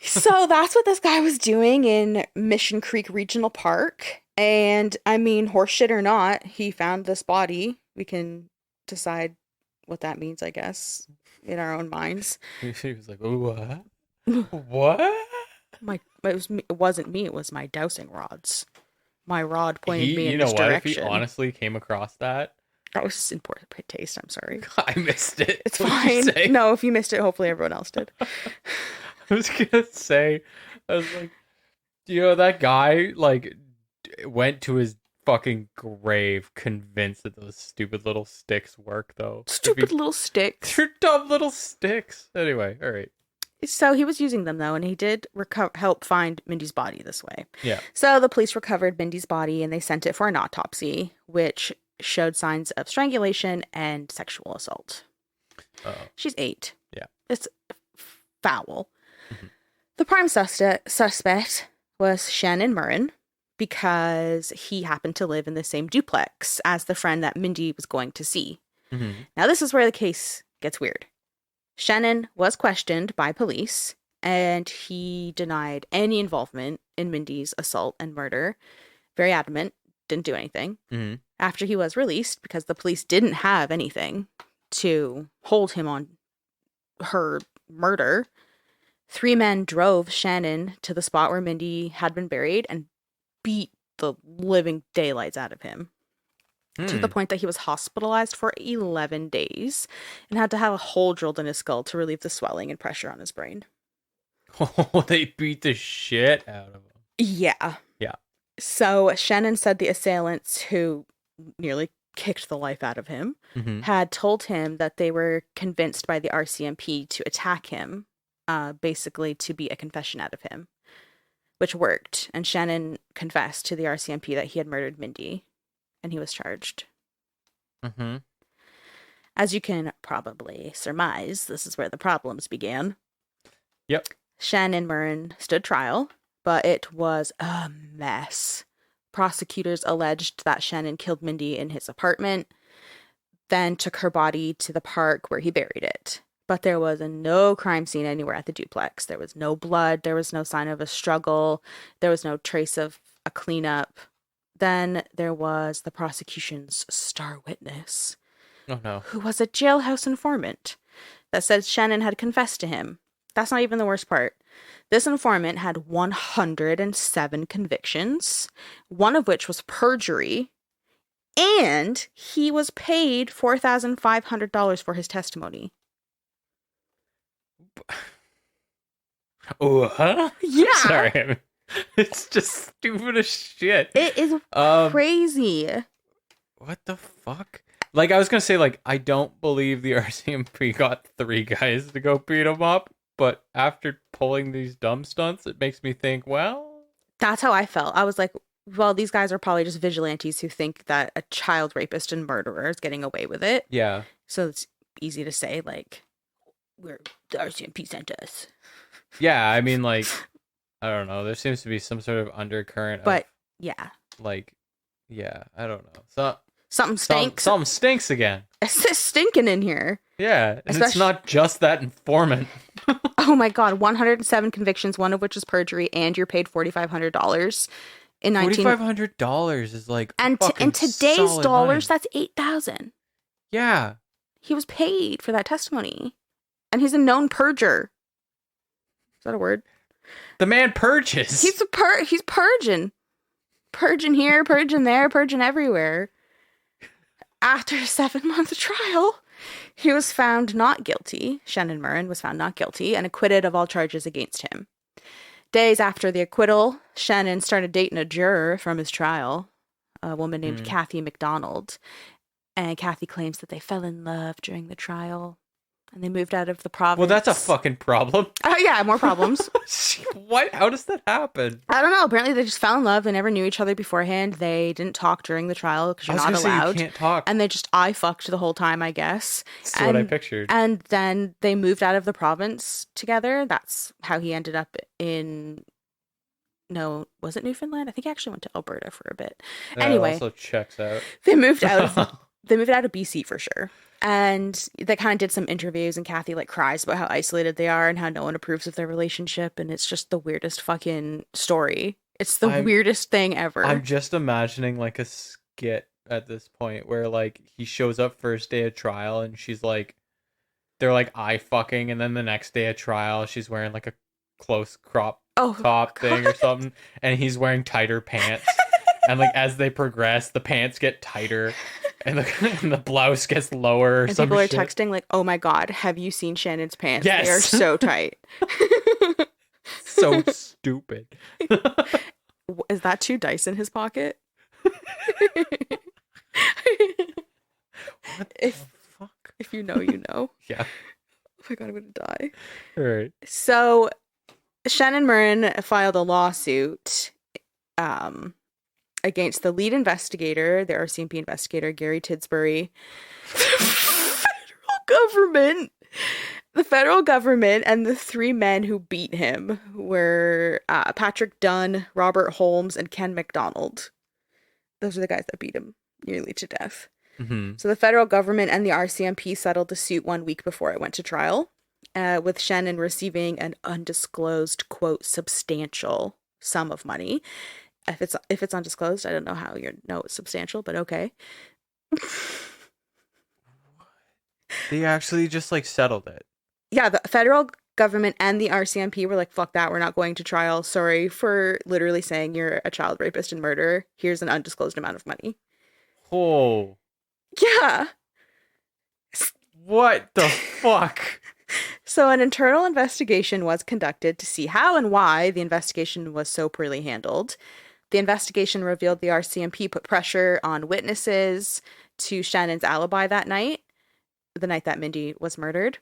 So that's what this guy was doing in Mission Creek Regional Park. And I mean, horseshit or not, he found this body. We can decide what that means, I guess, in our own minds. He was like, what? What? It wasn't me, it was my dowsing rods. My rod pointed me You in know this what? direction. If he honestly came across that That was just in poor taste. I'm sorry. I missed it. It's What did you fine. say? No, if you missed it, hopefully everyone else did. I was gonna say, I was like, that guy like went to his fucking grave convinced that those stupid little sticks work, though. Stupid little sticks. They're dumb little sticks. Anyway, all right. So he was using them, though, and he did help find Mindy's body this way. Yeah. So the police recovered Mindy's body, and they sent it for an autopsy, which showed signs of strangulation and sexual assault. Uh-oh. She's 8. Yeah. It's foul. Mm-hmm. The prime suspect was Shannon Murren, because he happened to live in the same duplex as the friend that Mindy was going to see. Mm-hmm. Now, this is where the case gets weird. Shannon was questioned by police, and he denied any involvement in Mindy's assault and murder. Very adamant, didn't do anything. Mm-hmm. After he was released, because the police didn't have anything to hold him on her murder, 3 men drove Shannon to the spot where Mindy had been buried and beat the living daylights out of him. To the point that he was hospitalized for 11 days and had to have a hole drilled in his skull to relieve the swelling and pressure on his brain. Oh, they beat the shit out of him. Yeah. Yeah. So Shannon said the assailants, who nearly kicked the life out of him, Mm-hmm. had told him that they were convinced by the RCMP to attack him, basically to beat a confession out of him, which worked. And Shannon confessed to the RCMP that he had murdered Mindy. And he was charged. Mm-hmm. As you can probably surmise, this is where the problems began. Yep. Shannon Murren stood trial, but it was a mess. Prosecutors alleged that Shannon killed Mindy in his apartment, then took her body to the park where he buried it. But there was no crime scene anywhere at the duplex. There was no blood. There was no sign of a struggle. There was no trace of a cleanup. Then there was the prosecution's star witness, Oh, no. who was a jailhouse informant that said Shannon had confessed to him. That's not even the worst part. This informant had 107 convictions, one of which was perjury, and he was paid $4,500 for his testimony. Oh, huh? Yeah. Sorry. It's just stupid as shit. It is crazy. What the fuck? Like, I was gonna say, like, I don't believe the RCMP got 3 guys to go beat him up, but after pulling these dumb stunts, it makes me think, well... That's how I felt. I was like, well, these guys are probably just vigilantes who think that a child rapist and murderer is getting away with it. Yeah. So it's easy to say, like, the RCMP sent us. Yeah, I mean, like, I don't know. There seems to be some sort of undercurrent But, of, yeah. like, yeah, I don't know. So, Something stinks. Something stinks again. It's stinking in here. Yeah, and it's not just that informant. Oh my god, 107 convictions, one of which is perjury, and you're paid $4,500 in $4,500 is like and in today's solid dollars, money. that's $8,000. Yeah. He was paid for that testimony, and he's a known perjurer. Is that a word? The man purges. He's purging here, purging there, purging everywhere. After a 7-month trial, he was found not guilty. Shannon Murren was found not guilty and acquitted of all charges against him. Days after the acquittal, Shannon started dating a juror from his trial, a woman named Kathy McDonald. And Kathy claims that they fell in love during the trial and they moved out of the province. Well, that's a fucking problem. Oh, yeah, more problems. What? How does that happen? I don't know. Apparently, they just fell in love. They never knew each other beforehand. They didn't talk during the trial because you're not allowed. You can't talk. And they just eye fucked the whole time, I guess. That's what I pictured. And then they moved out of the province together. That's how he ended up in... No, was it Newfoundland? I think he actually went to Alberta for a bit. That Anyway, also checks out. they moved out of BC for sure. And they kind of did some interviews, and Kathy like cries about how isolated they are and how no one approves of their relationship, and it's just the weirdest fucking story. It's the weirdest thing ever. I'm just imagining like a skit at this point where like he shows up first day of trial and she's like, they're like eye fucking, and then the next day of trial she's wearing like a close crop top thing or something, and he's wearing tighter pants. And like as they progress, the pants get tighter. And and the blouse gets lower or And some people are shit. texting like, "Oh my god, have you seen Shannon's pants? Yes. They are so tight." So stupid. Is that 2 dice in his pocket? What If the fuck? if you know, you know. Yeah. Oh my god, I'm gonna die. All right. So Shannon Murren filed a lawsuit against the lead investigator, the RCMP investigator, Gary Tidsbury. The federal government and the 3 men who beat him were Patrick Dunn, Robert Holmes, and Ken McDonald. Those are the guys that beat him nearly to death. Mm-hmm. So the federal government and the RCMP settled the suit 1 week before it went to trial, with Shannon receiving an undisclosed, quote, substantial sum of money. If it's undisclosed, I don't know how you know it's substantial, but okay. They actually just like settled it. Yeah, the federal government and the RCMP were like, fuck that, we're not going to trial. Sorry for literally saying you're a child rapist and murderer. Here's an undisclosed amount of money. Oh. Yeah. What the fuck? So an internal investigation was conducted to see how and why the investigation was so poorly handled. The investigation revealed the RCMP put pressure on witnesses to Shannon's alibi that night, the night that Mindy was murdered.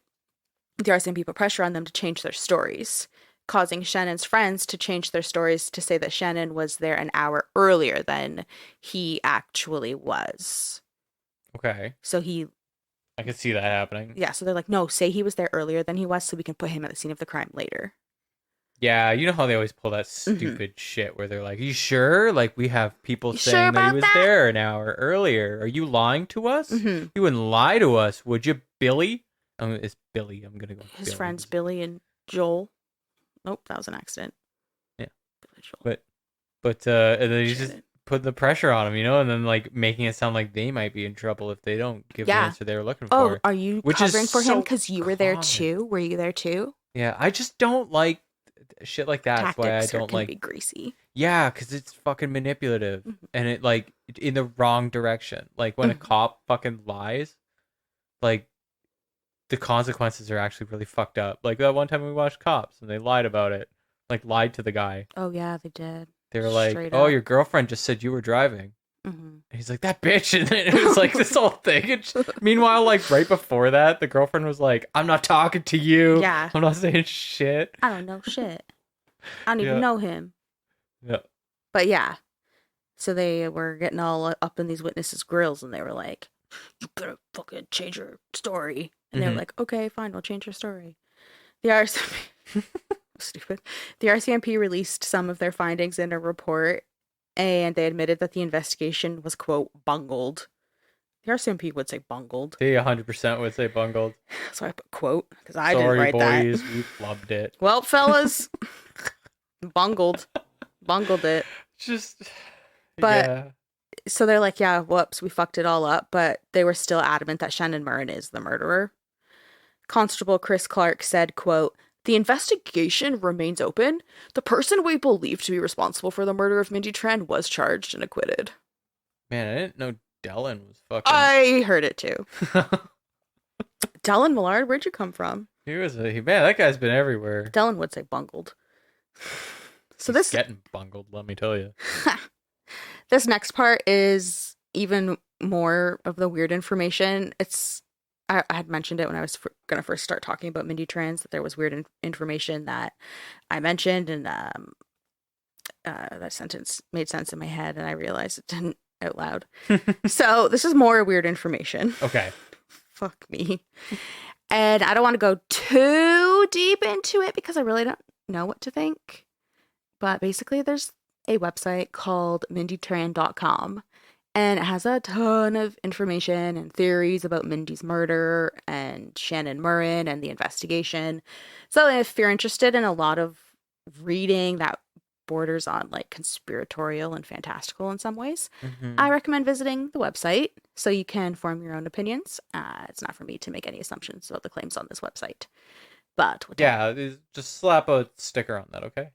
The RCMP put pressure on them to change their stories, causing Shannon's friends to change their stories to say that Shannon was there an hour earlier than he actually was. Okay. So I could see that happening. yeah, so they're like, no, say he was there earlier than he was so we can put him at the scene of the crime later. Yeah, you know how they always pull that stupid shit where they're like, you sure? Like, we have people You saying sure that he about was that? there an hour earlier. Are you lying to us? Mhm. You wouldn't lie to us, would you, Billy? It's Billy. I'm going to go with His Billy. friends Billy and Joel. Nope, that was an accident. Yeah. Billy Joel. But and then you just Shit. put the pressure on them, you know, and then like making it sound like they might be in trouble if they don't give the Yeah. answer they were looking Oh, for. are you Which is covering for him so because you were there common. too? Were you there too? Yeah, I just don't like shit like that. That's why I Tactics don't can like. be greasy. Yeah, because it's fucking manipulative Mhm. and it like in the wrong direction. Like when a Mhm. cop fucking lies, like the consequences are actually really fucked up. Like that one time we watched Cops and they lied about it, like lied to the guy. Oh yeah, they did. They were like, Straight "Oh, up. your girlfriend just said you were driving." Mm-hmm. And he's like, "That bitch," and then it was like this whole thing. And meanwhile, like right before that, the girlfriend was like, "I'm not talking to you. Yeah. I'm not saying shit." I don't know shit. I don't even Yeah. know him. Yeah. But yeah. So they were getting all up in these witnesses' grills and they were like, you better fucking change your story. And they were Mhm. like, okay, fine, we'll change your story. The RCMP stupid. The RCMP released some of their findings in a report and they admitted that the investigation was, quote, bungled. The RCMP would say bungled. They 100% would say bungled. So I put quote because I Sorry, didn't write boys, that. we flubbed it. Well, fellas, bungled it. Just, But- yeah. So they're like, yeah, whoops, we fucked it all up. But they were still adamant that Shannon Murren is the murderer. Constable Chris Clark said, quote, the investigation remains open. The person we believe to be responsible for the murder of Mindy Tran was charged and acquitted. Man, I didn't know Dellen was fucking. I heard it too. Dellen Millard, where'd you come from? Man, that guy's been everywhere. Dellen would say bungled. So He's this getting bungled, let me tell you. this next part is even more of the weird information. I had mentioned it when I was going to first start talking about Mindy Trans, that there was weird information that I mentioned, and that sentence made sense in my head, and I realized it didn't out loud. So this is more weird information. Okay. Fuck me. And I don't want to go too deep into it because I really don't know what to think. But basically, there's a website called mindytran.com. And it has a ton of information and theories about Mindy's murder and Shannon Murren and the investigation. So if you're interested in a lot of reading that borders on like conspiratorial and fantastical in some ways, Mhm. I recommend visiting the website so you can form your own opinions. It's not for me to make any assumptions about the claims on this website. But Just slap a sticker on that, okay?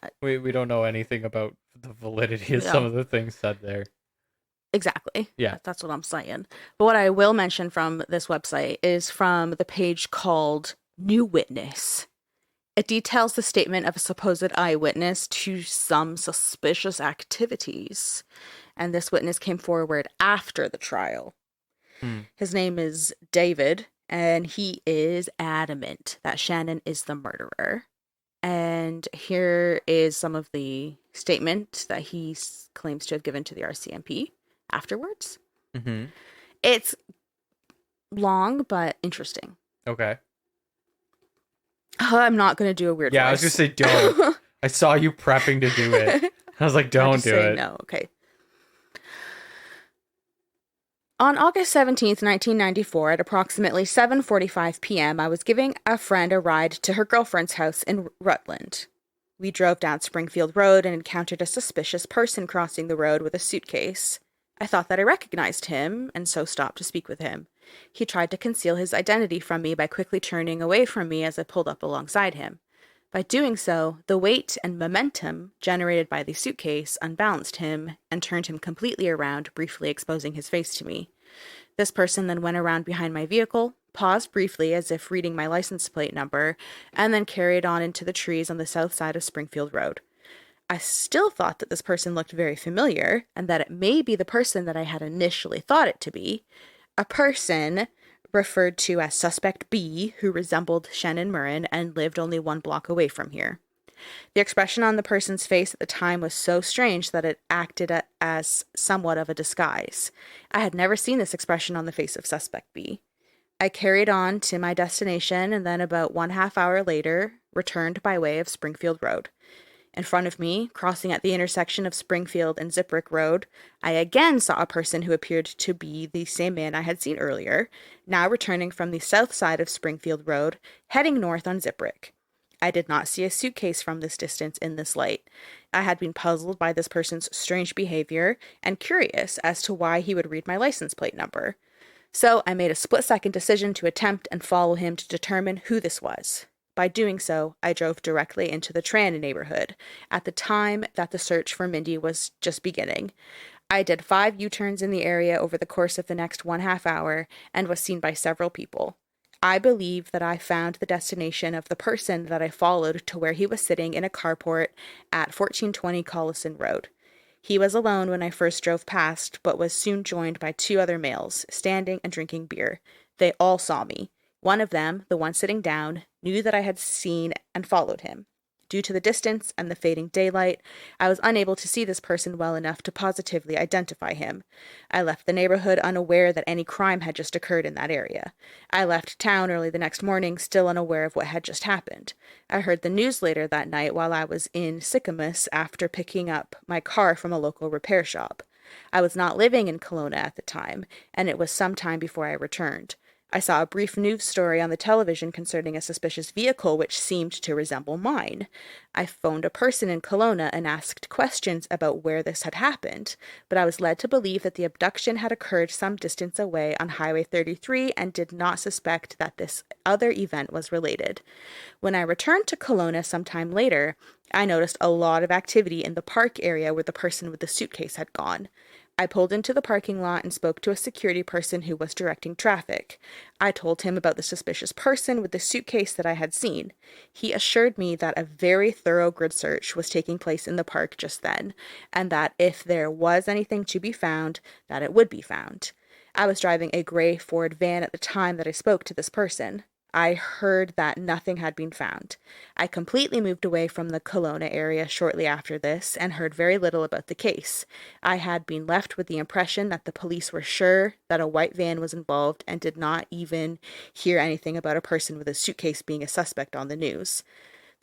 Uh, We don't know anything about the validity of No. some of the things said there. Exactly. Yeah. That's what I'm saying. But what I will mention from this website is from the page called New Witness. It details the statement of a supposed eyewitness to some suspicious activities. And this witness came forward after the trial. His name is David, and he is adamant that Shannon is the murderer. And here is some of the statement that he claims to have given to the RCMP afterwards. Mm-hmm. It's long, but interesting. Okay. I'm not going to do a weird voice. I was going to say don't. I saw you prepping to do it. I was like, don't do it. No, okay. On August 17th, 1994, at approximately 7:45 p.m., I was giving a friend a ride to her girlfriend's house in Rutland. We drove down Springfield Road and encountered a suspicious person crossing the road with a suitcase. I thought that I recognized him, and so stopped to speak with him. He tried to conceal his identity from me by quickly turning away from me as I pulled up alongside him. By doing so, the weight and momentum generated by the suitcase unbalanced him and turned him completely around, briefly exposing his face to me. This person then went around behind my vehicle, paused briefly as if reading my license plate number, and then carried on into the trees on the south side of Springfield Road. I still thought that this person looked very familiar, and that it may be the person that I had initially thought it to be, a person referred to as Suspect B, who resembled Shannon Murren and lived only 1 block away from here. The expression on the person's face at the time was so strange that it acted as somewhat of a disguise. I had never seen this expression on the face of Suspect B. I carried on to my destination and then about 1/2 hour later returned by way of Springfield Road. In front of me, crossing at the intersection of Springfield and Zipprick Road, I again saw a person who appeared to be the same man I had seen earlier, now returning from the south side of Springfield Road, heading north on Zipprick. I did not see a suitcase from this distance in this light. I had been puzzled by this person's strange behavior and curious as to why he would read my license plate number. So I made a split-second decision to attempt and follow him to determine who this was. By doing so, I drove directly into the Tran neighborhood at the time that the search for Mindy was just beginning. I did 5 U-turns in the area over the course of the next 1/2 hour and was seen by several people. I believe that I found the destination of the person that I followed to where he was sitting in a carport at 1420 Collison Road. He was alone when I first drove past, but was soon joined by 2 other males, standing and drinking beer. They all saw me. One of them, the one sitting down, knew that I had seen and followed him. Due to the distance and the fading daylight, I was unable to see this person well enough to positively identify him. I left the neighborhood unaware that any crime had just occurred in that area. I left town early the next morning, still unaware of what had just happened. I heard the news later that night while I was in Sycamus after picking up my car from a local repair shop. I was not living in Kelowna at the time, and it was some time before I returned. I saw a brief news story on the television concerning a suspicious vehicle which seemed to resemble mine. I phoned a person in Kelowna and asked questions about where this had happened, but I was led to believe that the abduction had occurred some distance away on Highway 33 and did not suspect that this other event was related. When I returned to Kelowna sometime later, I noticed a lot of activity in the park area where the person with the suitcase had gone. I pulled into the parking lot and spoke to a security person who was directing traffic. I told him about the suspicious person with the suitcase that I had seen. He assured me that a very thorough grid search was taking place in the park just then, and that if there was anything to be found, that it would be found. I was driving a gray Ford van at the time that I spoke to this person. I heard that nothing had been found. I completely moved away from the Kelowna area shortly after this and heard very little about the case. I had been left with the impression that the police were sure that a white van was involved and did not even hear anything about a person with a suitcase being a suspect on the news.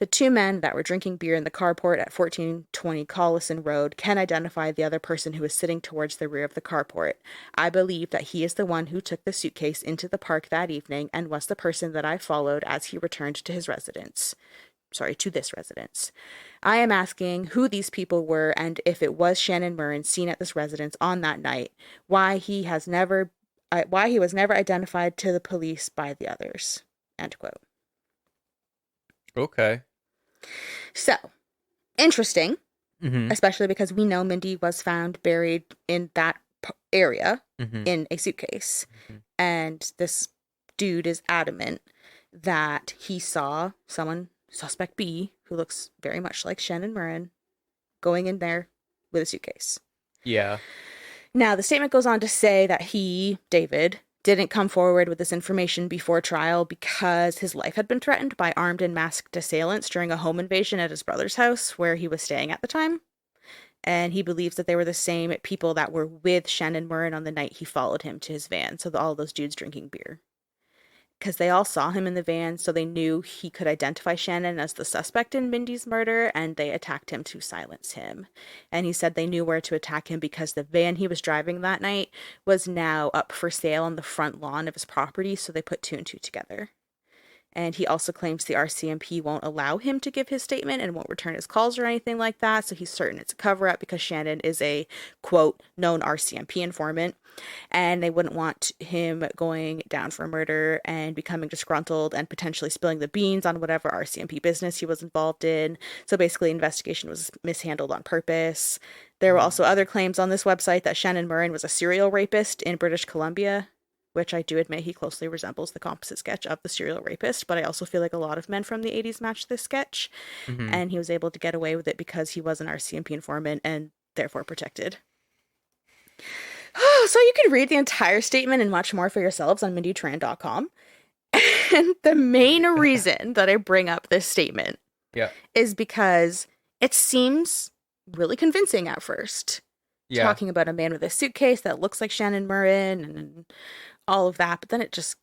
The 2 men that were drinking beer in the carport at 1420 Collison Road can identify the other person who was sitting towards the rear of the carport. I believe that he is the one who took the suitcase into the park that evening and was the person that I followed as he returned to his residence. To this residence. I am asking who these people were and if it was Shannon Murren seen at this residence on that night, why he was never identified to the police by the others. End quote. Okay. So, interesting, Mm-hmm. especially because we know Mindy was found buried in that area Mhm. in a suitcase. Mhm. And this dude is adamant that he saw someone, suspect B, who looks very much like Shannon Murren, going in there with a suitcase. Yeah. Now, the statement goes on to say that he, David, didn't come forward with this information before trial because his life had been threatened by armed and masked assailants during a home invasion at his brother's house where he was staying at the time. And he believes that they were the same people that were with Shannon Murren on the night he followed him to his van. So all those dudes drinking beer. Because they all saw him in the van, so they knew he could identify Shannon as the suspect in Mindy's murder, and they attacked him to silence him. And he said they knew where to attack him because the van he was driving that night was now up for sale on the front lawn of his property, so they put two and two together. And he also claims the RCMP won't allow him to give his statement and won't return his calls or anything like that, so he's certain it's a cover-up because Shannon is a, quote, known RCMP informant, and they wouldn't want him going down for murder and becoming disgruntled and potentially spilling the beans on whatever RCMP business he was involved in. So basically, investigation was mishandled on purpose. There were also other claims on this website that Shannon Murren was a serial rapist in British Columbia, which I do admit he closely resembles the composite sketch of the serial rapist, but I also feel like a lot of men from the 80s match this sketch, and he was able to get away with it because he was an RCMP informant and therefore protected. So you can read the entire statement and much more for yourselves on mindytran.com. And the main reason that I bring up this statement is because it seems really convincing at first. Yeah. Talking about a man with a suitcase that looks like Shannon Murren and all of that, but then it just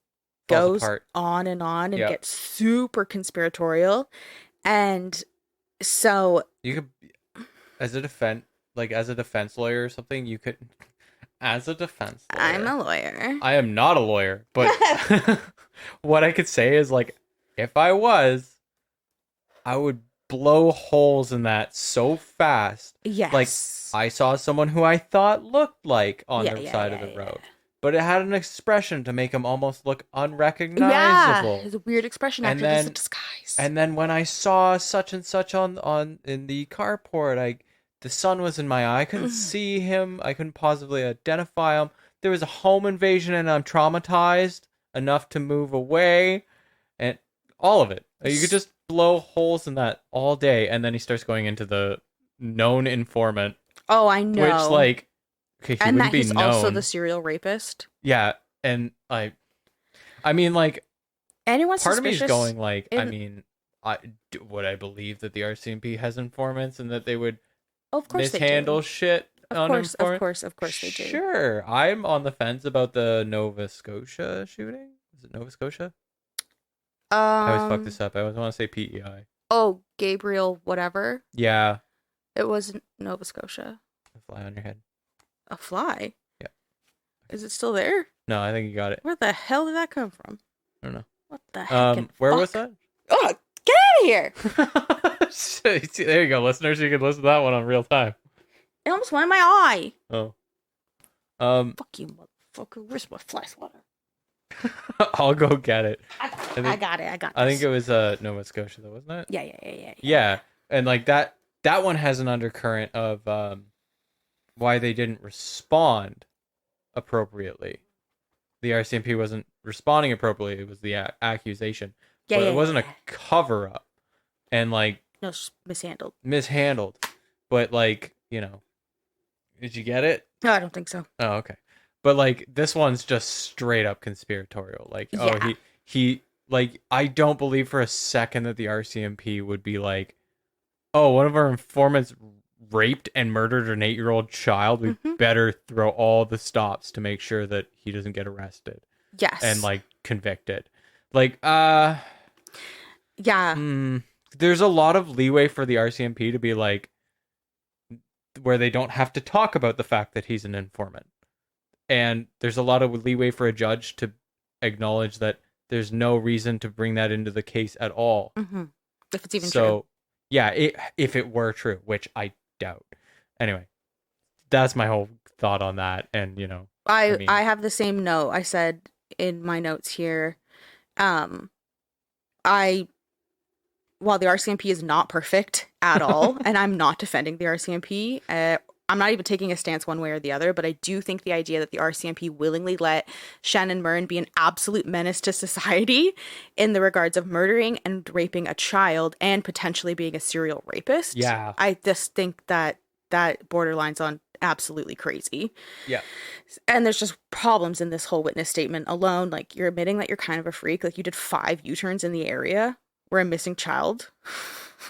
goes on and gets super conspiratorial. And so you could, as a defense lawyer or something, you could, as a defense lawyer. I'm a lawyer. I am not a lawyer, but what I could say is, like, if I was, I would blow holes in that so fast. Yes. Like, I saw someone who I thought looked like on the side of the road. But it had an expression to make him almost look unrecognizable. Yeah, it's a weird expression after this disguise. And then when I saw such and such on in the carport, the sun was in my eye. I couldn't see him. I couldn't positively identify him. There was a home invasion, and I'm traumatized enough to move away, and all of it. You could just blow holes in that all day, and then he starts going into the known informant. Oh, I know. Which, like. Okay, and that he's also the serial rapist. Yeah, and I mean, like, anyone's part of me is going, like, in... I mean, would I believe that the RCMP has informants and that they would mishandle shit on informants? Of course they do. Sure, I'm on the fence about the Nova Scotia shooting. Is it Nova Scotia? I always fuck this up. I always want to say PEI. Oh, Gabriel, whatever. Yeah, it was Nova Scotia. A fly on your head. A fly? Yeah. Is it still there? No, I think you got it. Where the hell did that come from? I don't know. What the heck? Where was that? Oh, get out of here! There you go, listeners. You can listen to that one on real time. It almost went in my eye. Oh. Fuck you, motherfucker. Where's my fly swatter? I'll go get it. I got it. I think it was Nova Scotia, though, wasn't it? Yeah. Yeah, and like that one has an undercurrent of why they didn't respond appropriately. The RCMP wasn't responding appropriately. It was the accusation. But it wasn't a cover-up. And, like... No, mishandled. But, like, you know... Did you get it? No, I don't think so. Oh, okay. But, like, this one's just straight up conspiratorial. Like, he... Like, I don't believe for a second that the RCMP would be like, oh, one of our informants raped and murdered an 8-year-old child. We better throw all the stops to make sure that he doesn't get arrested. Yes. And, like, convicted. Like, yeah. There's a lot of leeway for the RCMP to be like, where they don't have to talk about the fact that he's an informant. And there's a lot of leeway for a judge to acknowledge that there's no reason to bring that into the case at all. If it's even true. So, yeah, if it were true, which I doubt. Anyway, that's my whole thought on that. And, you know, I have the same note. I said in my notes here, while the RCMP is not perfect at all, and I'm not defending the RCMP, I'm not even taking a stance one way or the other, but I do think the idea that the RCMP willingly let Shannon Murren be an absolute menace to society in the regards of murdering and raping a child and potentially being a serial rapist. Yeah. I just think that borderlines on absolutely crazy. Yeah. And there's just problems in this whole witness statement alone. Like, you're admitting that you're kind of a freak. Like, you did 5 U-turns in the area where a missing child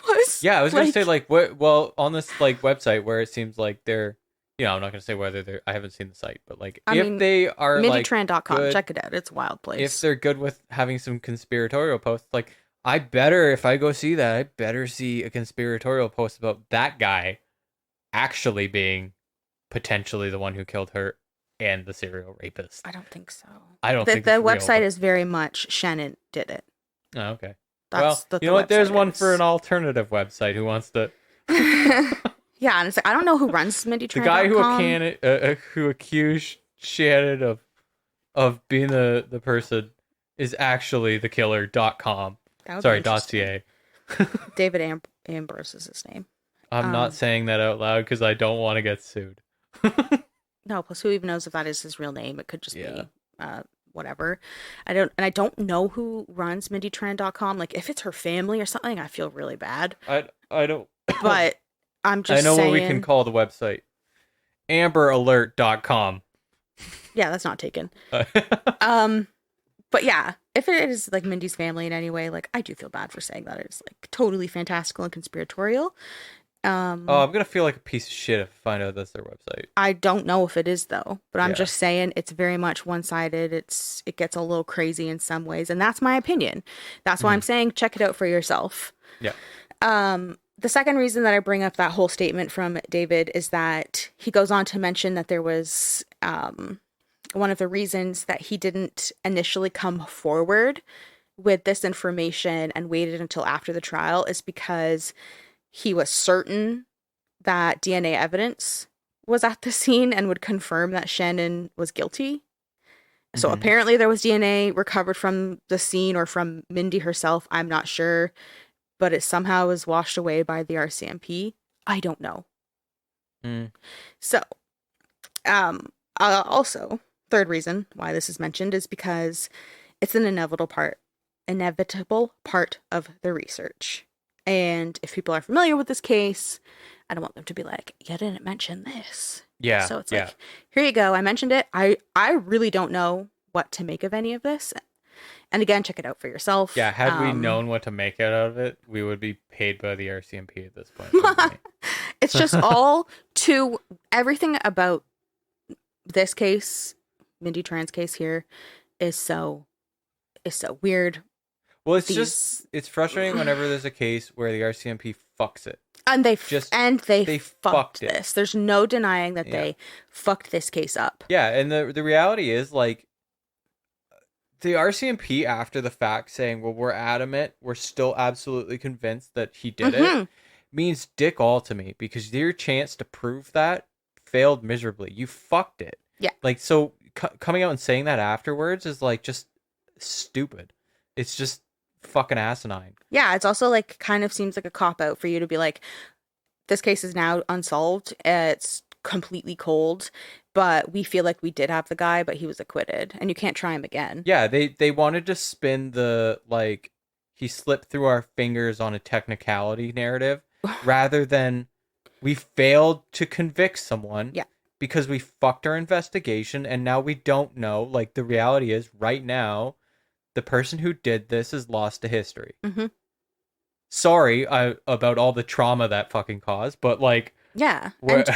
was. Yeah, I was gonna say, like, what? Well, on this like website where it seems like they're, I'm not gonna say whether they're. I haven't seen the site, but like, I if mean, they are MindyTran.com, good, check it out. It's a wild place. if they're good with having some conspiratorial posts, like, I better, if I go see that, I better see a conspiratorial post about that guy actually being potentially the one who killed her and the serial rapist. I don't think so. I don't think the it's real, website but- is very much Shannon did it. Oh, okay. That's Well, you know what? There's one for an alternative website who wants to. Yeah, and it's like, I don't know who runs MindyTran.com. The guy who accused Shannon of being the person is actually the killer.com. Sorry, .ca. David Ambrose is his name. I'm not saying that out loud because I don't want to get sued. No, plus who even knows if that is his real name? It could just be whatever. I don't know who runs MindyTran.com. Like, if it's her family or something, I feel really bad. I don't. But I'm just I know saying, what we can call the website. AmberAlert.com. Yeah, that's not taken. But yeah, if it is like Mindy's family in any way, like, I do feel bad for saying that it's like totally fantastical and conspiratorial. I'm gonna feel like a piece of shit if I find out that's their website. I don't know if it is though, but I'm Yeah. just saying it's very much one-sided. It gets a little crazy in some ways, and that's my opinion. That's why I'm saying check it out for yourself. Yeah. The second reason that I bring up that whole statement from David is that he goes on to mention that there was one of the reasons that he didn't initially come forward with this information and waited until after the trial is because he was certain that DNA evidence was at the scene and would confirm that Shannon was guilty. So apparently there was DNA recovered from the scene or from Mindy herself. I'm not sure, but it somehow was washed away by the RCMP. I don't know. So, also, third reason why this is mentioned is because it's an inevitable part of the research. And if people are familiar with this case, I don't want them to be like, you didn't mention this. Yeah. So it's like, here you go. I mentioned it. I really don't know what to make of any of this. And again, check it out for yourself. Yeah, had we known what to make out of it, we would be paid by the RCMP at this point. wouldn't we? It's just all to everything about this case, Mindy Tran's case here, is so weird. Well, it's frustrating whenever there's a case where the RCMP fucks it. And they they fucked it. this. There's no denying that they fucked this case up. Yeah, and the reality is, like, the RCMP after the fact saying, well, we're adamant, we're still absolutely convinced that he did it, means dick all to me, because your chance to prove that failed miserably. You fucked it. Yeah. Like, so coming out and saying that afterwards is, like, just stupid. It's just fucking asinine. Yeah, it's also like kind of seems like a cop out for you to be like, this case is now unsolved. It's completely cold, but we feel like we did have the guy, but he was acquitted, and you can't try him again. Yeah, they wanted to spin the, like, he slipped through our fingers on a technicality narrative rather than we failed to convict someone because we fucked our investigation and now we don't know. Like, the reality is right now, the person who did this is lost to history. Sorry about all the trauma that fucking caused, but, like,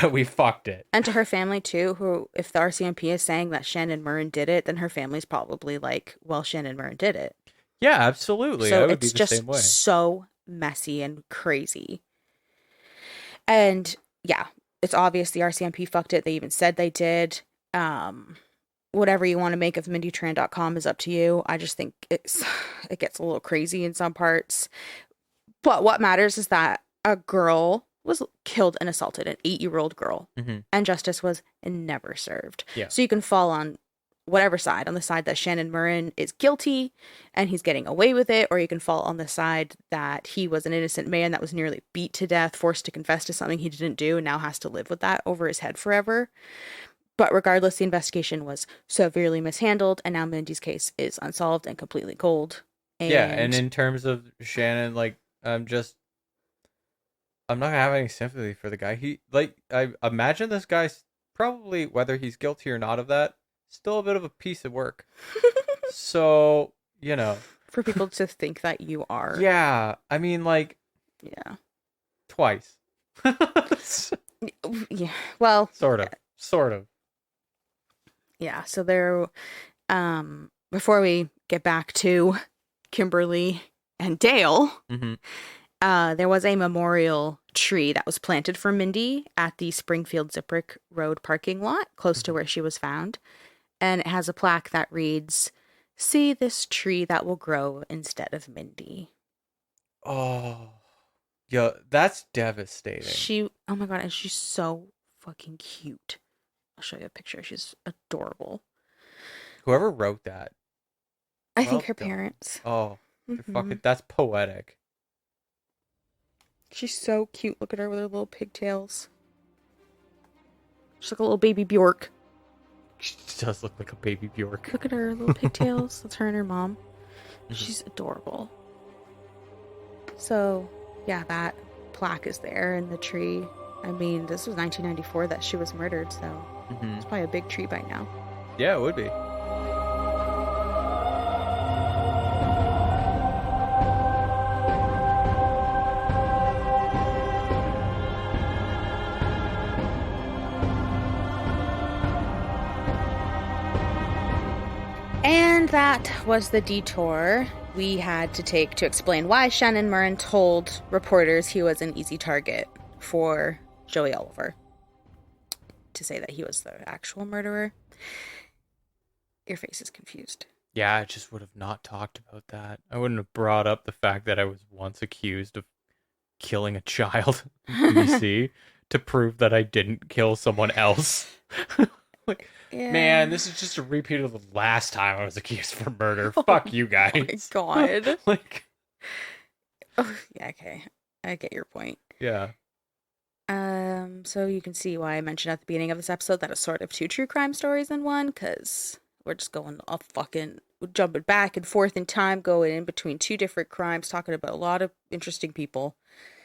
we fucked it. And to her family too, who, if the RCMP is saying that Shannon Murren did it, then her family's probably like, well, Shannon Murren did it. Yeah, absolutely. So I would it's be the just same way. so messy and crazy. And yeah, it's obvious the RCMP fucked it. They even said they did. Whatever you want to make of MindyTran.com is up to you. I just think it gets a little crazy in some parts. But what matters is that a girl was killed and assaulted, an 8-year-old girl, and justice was never served. Yeah. So you can fall on whatever side, on the side that Shannon Murren is guilty and he's getting away with it, or you can fall on the side that he was an innocent man that was nearly beat to death, forced to confess to something he didn't do, and now has to live with that over his head forever. But regardless, the investigation was severely mishandled, and now Mindy's case is unsolved and completely cold. And in terms of Shannon, like, I'm not gonna have any sympathy for the guy. I imagine this guy's probably, whether he's guilty or not of that, still a bit of a piece of work. So, for people to think that you are. Yeah, I mean, like, yeah, twice. Yeah, well, sort of. Yeah, so there, before we get back to Kimberly and Dale, there was a memorial tree that was planted for Mindy at the Springfield Zipprick Road parking lot, close to where she was found. And it has a plaque that reads, "See this tree that will grow instead of Mindy." Oh, yeah, that's devastating. Oh my God, and she's so fucking cute. I'll show you a picture. She's adorable. Whoever wrote that. I think her parents. Oh, that's poetic. She's so cute. Look at her with her little pigtails. She's like a little baby Bjork. She does look like a baby Bjork. Look at her little pigtails. That's her and her mom. She's adorable. So, yeah, that plaque is there in the tree. I mean, this was 1994 that she was murdered, so it's probably a big tree by now. Yeah, it would be. And that was the detour we had to take to explain why Shannon Murren told reporters he was an easy target for Joey Oliver, to say that he was the actual murderer. Your face is confused. Yeah, I just would have not talked about that. I wouldn't have brought up the fact that I was once accused of killing a child in BC to prove that I didn't kill someone else. Man, this is just a repeat of the last time I was accused for murder. Fuck you guys. Oh my God. Oh, yeah, okay. I get your point. Yeah. So you can see why I mentioned at the beginning of this episode that it's sort of two true crime stories in one, because we're just going off jumping back and forth in time, going in between two different crimes, talking about a lot of interesting people.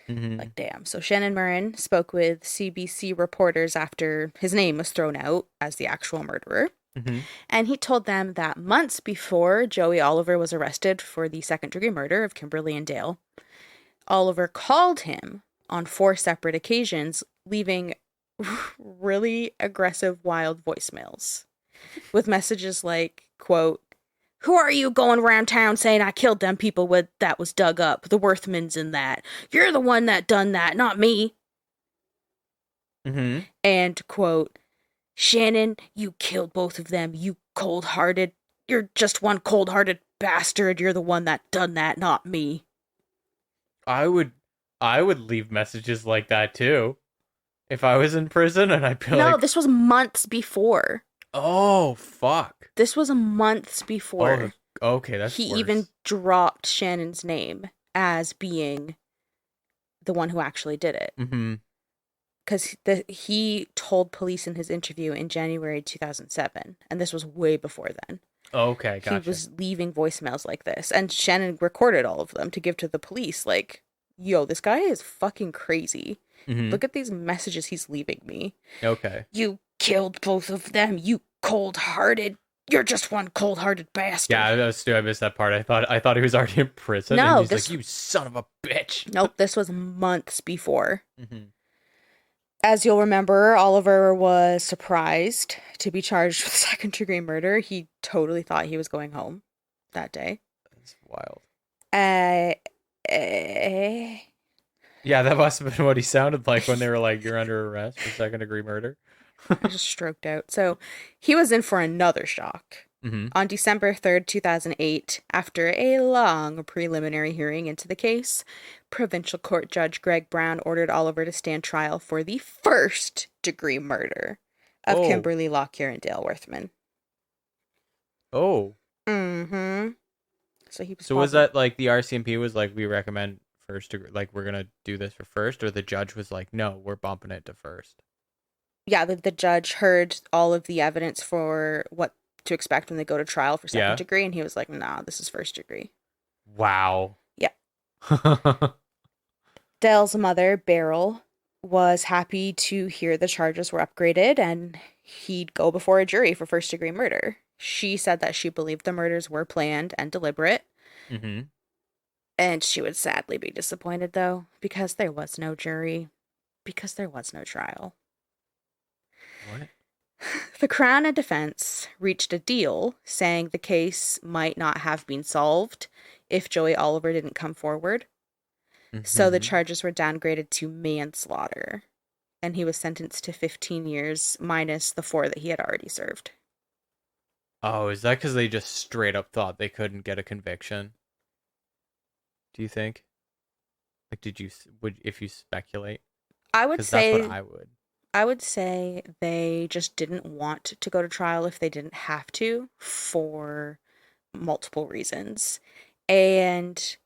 Like, damn. So Shannon Murren spoke with CBC reporters after his name was thrown out as the actual murderer. And he told them that months before Joey Oliver was arrested for the second-degree murder of Kimberly and Dale, Oliver called him on 4 separate occasions, leaving really aggressive, wild voicemails with messages like, quote, "Who are you going around town saying I killed them people that was dug up? The Worthmans and that. You're the one that done that, not me." And, quote, "Shannon, you killed both of them, you cold-hearted. You're just one cold-hearted bastard. You're the one that done that, not me." I would leave messages like that too. If I was in prison and I'd be No, this was months before. Oh, fuck. This was months before. Oh, okay, that's he worse. even dropped Shannon's name as being the one who actually did it. Because he told police in his interview in January 2007, and this was way before then. Okay, gotcha. He was leaving voicemails like this, and Shannon recorded all of them to give to the police. Like, yo, this guy is fucking crazy. Look at these messages he's leaving me. Okay. "You killed both of them, you cold-hearted. You're just one cold-hearted bastard." Yeah, I missed that part. I thought he was already in prison. No, and he's like, "You son of a bitch." Nope, this was months before. As you'll remember, Oliver was surprised to be charged with second-degree murder. He totally thought he was going home that day. That's wild. Yeah, that must have been what he sounded like when they were like, "You're under arrest for second-degree murder." I just stroked out. So he was in for another shock. On December 3rd, 2008, after a long preliminary hearing into the case, Provincial Court Judge Greg Brown ordered Oliver to stand trial for the first-degree murder of Kimberley Lockyer and Dale Worthman. Oh. Mm-hmm. So he was. So was that like the RCMP was like, we recommend first degree, like we're gonna do this for first, or the judge was like, no, we're bumping it to first? Yeah, the judge heard all of the evidence for what to expect when they go to trial for second Yeah. degree, and he was like, nah, this is first degree. Wow. Yeah. Dale's mother, Beryl, was happy to hear the charges were upgraded and he'd go before a jury for first degree murder. She said that she believed the murders were planned and deliberate, Mm-hmm. and she would sadly be disappointed, though, because there was no jury, because there was no trial. What? The Crown and defense reached a deal saying the case might not have been solved if Joey Oliver didn't come forward. So the Mhm. charges were downgraded to manslaughter, and he was sentenced to 15 years minus the 4 that he had already served. Oh, is that because they just straight up thought they couldn't get a conviction? Do you think? Like, would if you speculate? I would Because that's what say I would. I would say they just didn't want to go to trial if they didn't have to for multiple reasons. And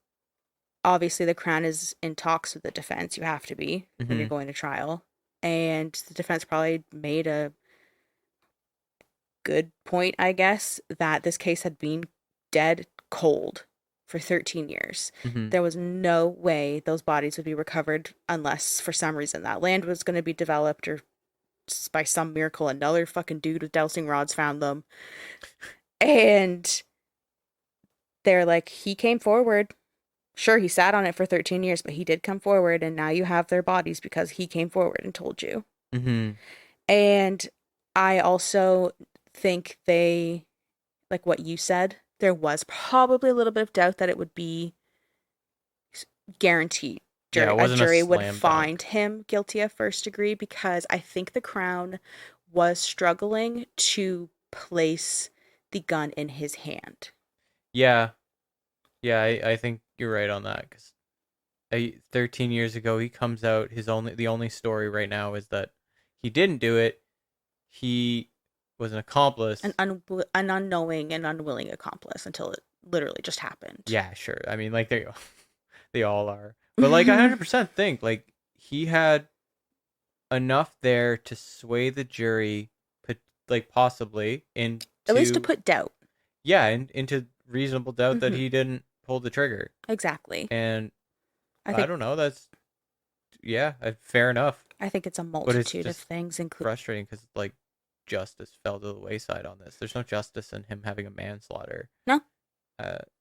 obviously the Crown is in talks with the defense. You have to be when you're Mhm. going to trial. And the defense probably made a good point, I guess, that this case had been dead cold for 13 years. Mhm. There was no way those bodies would be recovered unless, for some reason, that land was going to be developed or by some miracle another fucking dude with dowsing rods found them. And they're like, he came forward. Sure, he sat on it for 13 years, but he did come forward, and now you have their bodies because he came forward and told you. Mhm. And I also think they, like what you said, there was probably a little bit of doubt that it would be guaranteed. Yeah, it A wasn't a jury would slam find dunk. him guilty of first degree because I think the Crown was struggling to place the gun in his hand. Yeah, yeah, I think you're right on that. Because 13 years ago, he comes out. The only story right now is that he didn't do it. He was an accomplice. An unknowing and unwilling accomplice until it literally just happened. Yeah, sure. I mean, like they all are. But like, I 100% think like he had enough there to sway the jury, like possibly into At least to put doubt. Yeah, into reasonable doubt that he didn't pull the trigger. Exactly. And I I don't know. That's fair enough. think it's a But it's multitude of just things, including frustrating because like justice fell to the wayside on this. There's no justice in him having a manslaughter. No.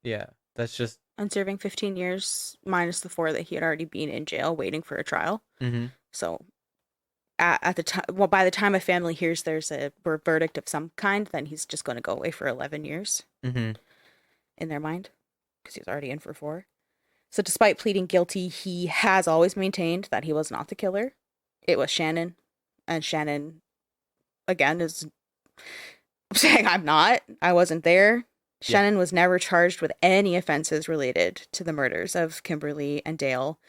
Yeah, that's just. and serving 15 years minus the 4 that he had already been in jail waiting for a trial. Mm-hmm. So at the time, well, by the time a family hears there's a verdict of some kind, then he's just going to go away for 11 years Mm-hmm. in their mind because he was already in for 4. So despite pleading guilty, he has always maintained that he was not the killer. It was Shannon, and Shannon, again, is saying, I'm not. I wasn't there. Shannon was never charged with any offenses related to the murders of Kimberly and Dale.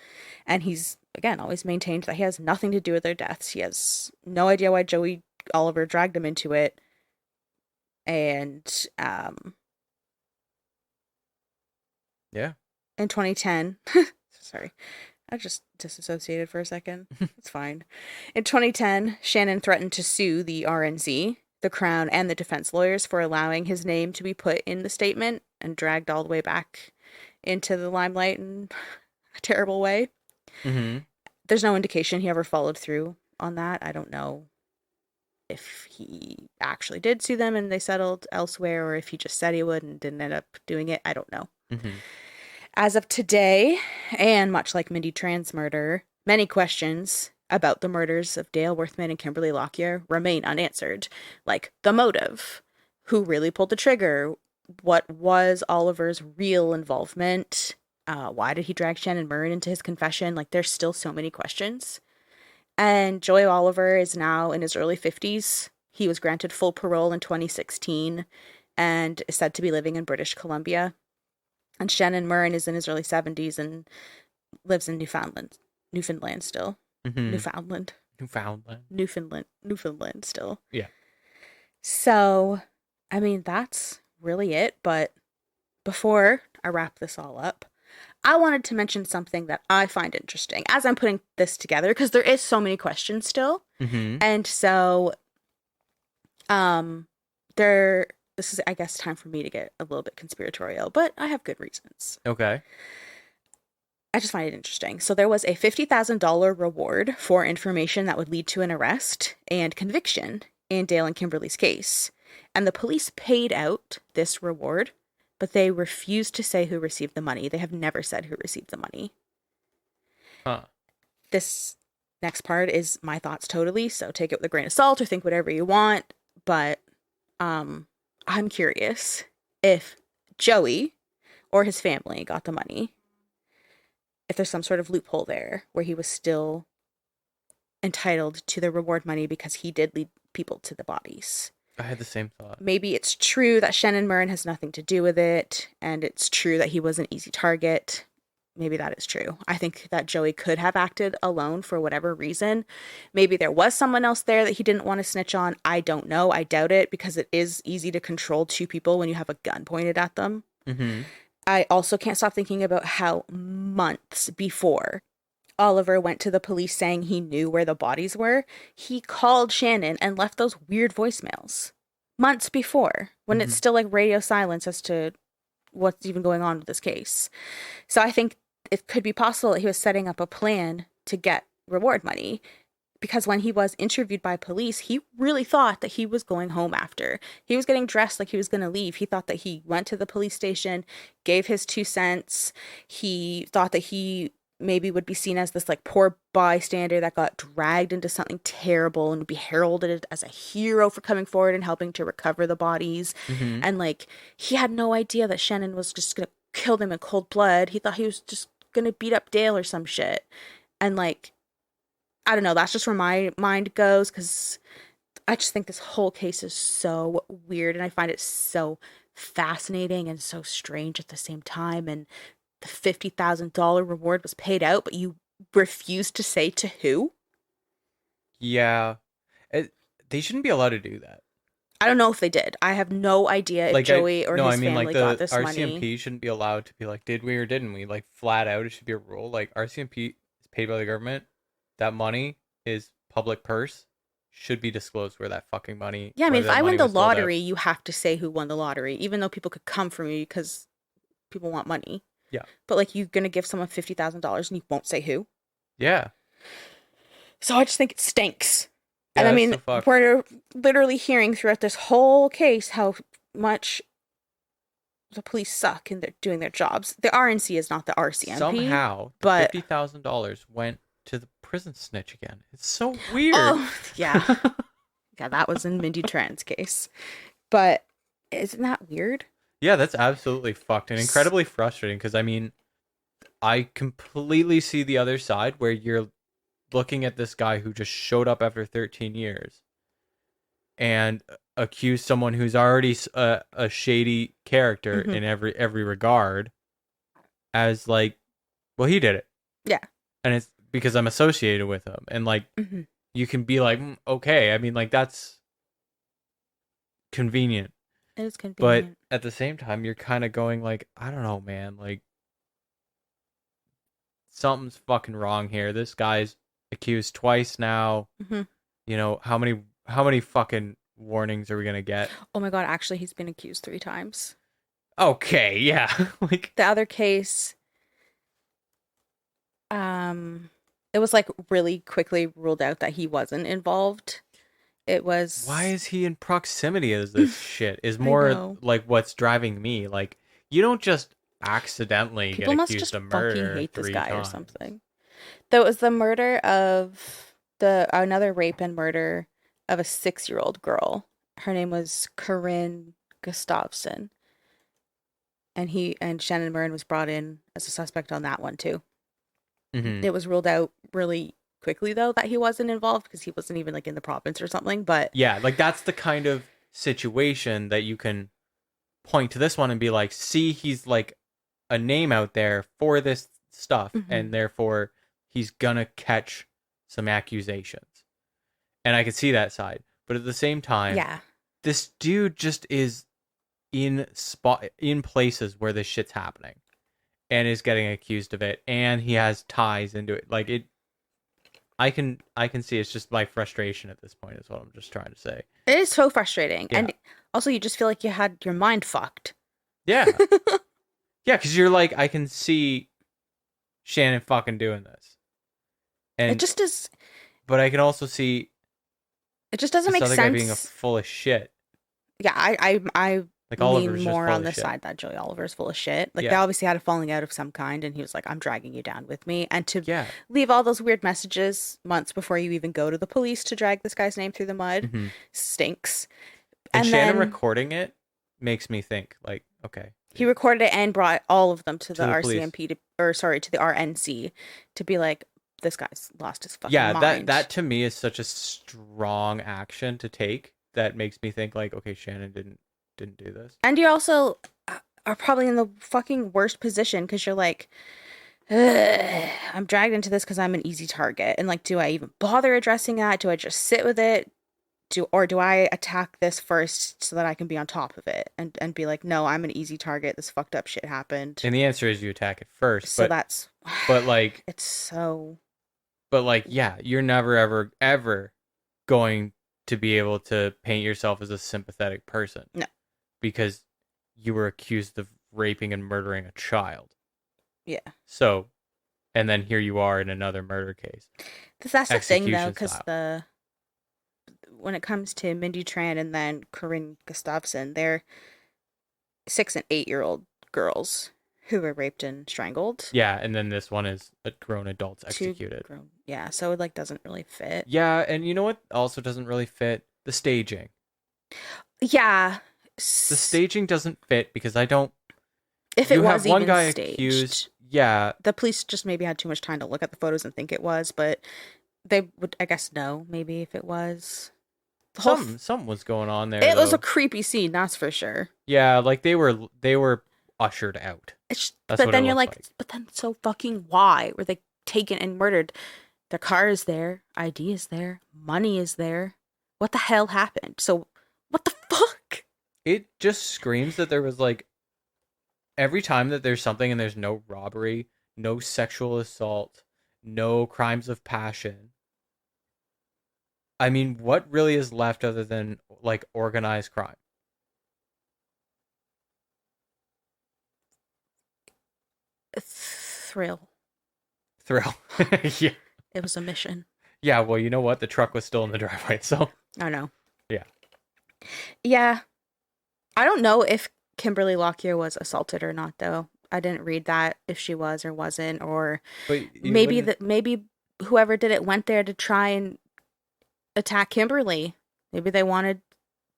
And he's, again, always maintained that he has nothing to do with their deaths. He has no idea why Joey Oliver dragged him into it. And Yeah. in 2010, sorry, I just disassociated for a second. It's fine. In 2010, Shannon threatened to sue the RNC, the Crown, and the defense lawyers for allowing his name to be put in the statement and dragged all the way back into the limelight in a terrible way. Mm-hmm. There's no indication he ever followed through on that. I don't know if he actually did sue them and they settled elsewhere, or if he just said he would and didn't end up doing it. I don't know. Mm-hmm. As of today, and much like Mindy Tran's murder, many questions about the murders of Dale Worthman and Kimberley Lockyer remain unanswered, like the motive, who really pulled the trigger, what was Oliver's real involvement, why did he drag Shannon Murren into his confession? Like, there's still so many questions. And Joey Oliver is now in his early 50s. He was granted full parole in 2016 and is said to be living in British Columbia. And Shannon Murren is in his early 70s and lives in Newfoundland still. Mm-hmm. Newfoundland still. Yeah. So, I mean, that's really it. But before I wrap this all up, I wanted to mention something that I find interesting as I'm putting this together, because there is so many questions still. Mm-hmm. And so this is, I guess, time for me to get a little bit conspiratorial, but I have good reasons. Okay. I just find it interesting. So there was a $50,000 reward for information that would lead to an arrest and conviction in Dale and Kimberley's case. And the police paid out this reward, but they refused to say who received the money. They have never said who received the money. Huh. This next part is my thoughts totally, so take it with a grain of salt or think whatever you want. But I'm curious if Joey or his family got the money, if there's some sort of loophole there where he was still entitled to the reward money because he did lead people to the bodies. I had the same thought. Maybe it's true that Shannon Murren has nothing to do with it, and it's true that he was an easy target. Maybe that is true. I think that Joey could have acted alone for whatever reason. Maybe there was someone else there that he didn't want to snitch on. I don't know. I doubt it, because it is easy to control two people when you have a gun pointed at them. Mm-hmm. I also can't stop thinking about how months before Oliver went to the police saying he knew where the bodies were, he called Shannon and left those weird voicemails. Months before, when it's still like radio silence as to what's even going on with this case. So I think it could be possible that he was setting up a plan to get reward money, because when he was interviewed by police, he really thought that he was going home after. He was getting dressed like he was going to leave. He thought that he went to the police station, gave his 2 cents. He thought that he maybe would be seen as this like poor bystander that got dragged into something terrible and would be heralded as a hero for coming forward and helping to recover the bodies. Mm-hmm. And like, he had no idea that Shannon was just going to kill them in cold blood. He thought he was just going to beat up Dale or some shit. And like, I don't know, that's just where my mind goes, because I just think this whole case is so weird, and I find it so fascinating and so strange at the same time. And the $50,000 reward was paid out, but you refused to say to who? Yeah. They shouldn't be allowed to do that. I don't know if they did. I have no idea if Joey or his family got this money. RCMP shouldn't be allowed to be like, did we or didn't we? Like, flat out, it should be a rule. Like, RCMP is paid by the government. That money is public purse. Should be disclosed where that fucking money. Yeah, I mean, if I win the lottery, out. you have to say who won the lottery, even though people could come for me because people want money. Yeah. But like, you're gonna give someone $50,000 and you won't say who. Yeah. So I just think it stinks. Yeah, and I mean, so we're literally hearing throughout this whole case how much the police suck and they're doing their jobs. The RNC is not the RCMP. Somehow, but $50,000 went to the prison snitch again. It's so weird. Oh, yeah. Yeah, that was in Mindy Tran's case. But isn't that weird? Yeah, that's absolutely fucked and incredibly frustrating, because I mean, I completely see the other side where you're looking at this guy who just showed up after 13 years and accused someone who's already a shady character in every regard as like, well, he did it. Yeah. And it's because I'm associated with him. And like, you can be like, okay, I mean, like, that's convenient. It is convenient. But at the same time, you're kind of going like, I don't know, man, like, something's fucking wrong here. This guy's accused twice now. You know, how many fucking warnings are we gonna get? Oh my god, actually he's been accused 3 times. Okay, yeah. Like, the other case, it was like really quickly ruled out that he wasn't involved. It was, why is he in proximity as this shit is more like what's driving me. Like, you don't just accidentally people get must accused just of murder fucking hate this 3 guy times. or something. There was the murder of another rape and murder of a 6-year-old girl. Her name was Corinne Gustafson. And Shannon Murren was brought in as a suspect on that one too. It was ruled out really quickly though that he wasn't involved because he wasn't even like in the province or something. But yeah, like, that's the kind of situation that you can point to this one and be like, see, he's like a name out there for this stuff, and therefore he's gonna catch some accusations. And I could see that side. But at the same time, yeah, this dude just is in places where this shit's happening, and is getting accused of it, and he has ties into it. Like it, I can see it's just my frustration at this point is what I'm just trying to say. It is so frustrating. Yeah. And also you just feel like you had your mind fucked. Yeah. Yeah, because you're like, I can see Shannon fucking doing this. And It just is. But I can also see It just doesn't this make other sense. guy being a full of shit. Yeah, I Like lean Oliver's just more full on of the shit. side that Joey Oliver's full of shit. Like, Yeah. they obviously had a falling out of some kind, and he was like, I'm dragging you down with me. And to Yeah. leave all those weird messages months before you even go to the police to drag this guy's name through the mud Mhm. stinks. And Shannon then recording it makes me think, like, okay. he recorded it and brought all of them to the the police. RCMP, to the RNC, to be like, this guy's lost his fucking Yeah, mind. that to me is such a strong action to take that makes me think, like, okay, Shannon didn't do this. And you also are probably in the fucking worst position because you're like, "Ugh, I'm dragged into this because I'm an easy target. And like, do I even bother addressing that? Do I just sit with it? Do I attack this first so that I can be on top of it and be like, no, I'm an easy target. This fucked up shit happened. And the answer is you attack it first. So but that's, like, it's so, yeah, you're never ever going to be able to paint yourself as a sympathetic person. No. Because you were accused of raping and murdering a child. yeah. So, and then here you are in another murder case. That's the thing though, Execution because style. when it comes to Mindy Tran and then Corinne Gustafson, they're 6 and 8-year-old girls who were raped and strangled. Yeah, and then this one is a grown adults Two executed. Yeah, so it like doesn't really fit. Yeah, and you know what also doesn't really fit? The staging. Yeah. The staging doesn't fit because I don't. If it You was have one even guy staged, accused. Yeah, the police just maybe had too much time to look at the photos and think it was, but they would, I guess, know maybe if it was. The whole something was going on there. it was though. a creepy scene, that's for sure. Yeah, like they were ushered out. It's That's but what then it you're looked like, but then so fucking why were they taken and murdered? Their car is there, ID is there, money is there. What the hell happened? So, what the fuck? It just screams that there was like every time that there's something and there's no robbery, no sexual assault, no crimes of passion. I mean, what really is left other than like organized crime? Thrill. Yeah. It was a mission. Yeah, well, you know what? The truck was still in the driveway, so I know. Yeah. Yeah. I don't know if Kimberley Lockyer was assaulted or not, though. I didn't read that if she was or wasn't, or but you maybe wouldn't- maybe whoever did it went there to try and attack Kimberly. Maybe they wanted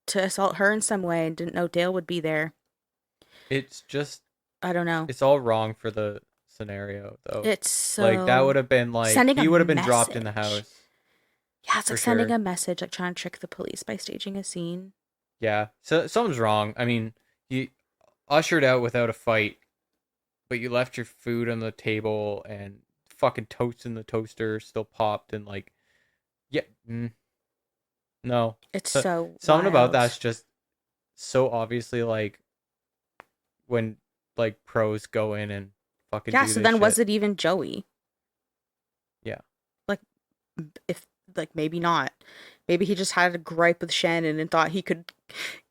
to assault her in some way and didn't know Dale would be there. it's just I don't know. it's all wrong for the scenario though. It's so like that would have been like sending he a would have been dropped in the message. house. Yeah, it's for like sending sure. a message, like trying to trick the police by staging a scene. Yeah. So something's wrong. I mean, you ushered out without a fight, but you left your food on the table and fucking toast in the toaster still popped and like yeah, no. It's So- so Something about wild. that's just so obviously like when like pros go in and fucking Yeah, do so this then shit. was it even Joey? Yeah. Like, if, like, maybe not. Maybe he just had a gripe with Shannon and thought he could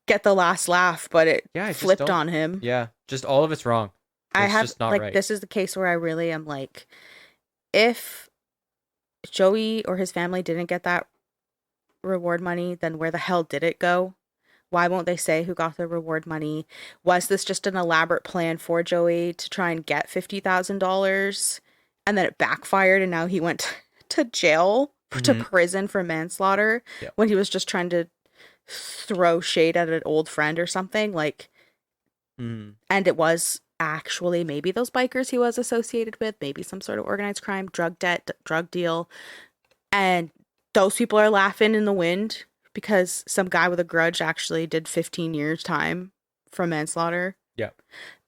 get the last laugh, but it Yeah, I just flipped don't- on him. Yeah, just all of it's wrong. I It's have, just not like, right. this is the case where I really am like, if Joey or his family didn't get that reward money, then where the hell did it go? Why won't they say who got the reward money? Was this just an elaborate plan for Joey to try and get $50,000 and then it backfired and now he went to jail, to Mhm. prison for manslaughter Yep. when he was just trying to throw shade at an old friend or something? Like, Mm. and it was actually maybe those bikers he was associated with, maybe some sort of organized crime, drug debt, drug deal. And those people are laughing in the wind because some guy with a grudge actually did 15 years time for manslaughter. Yep.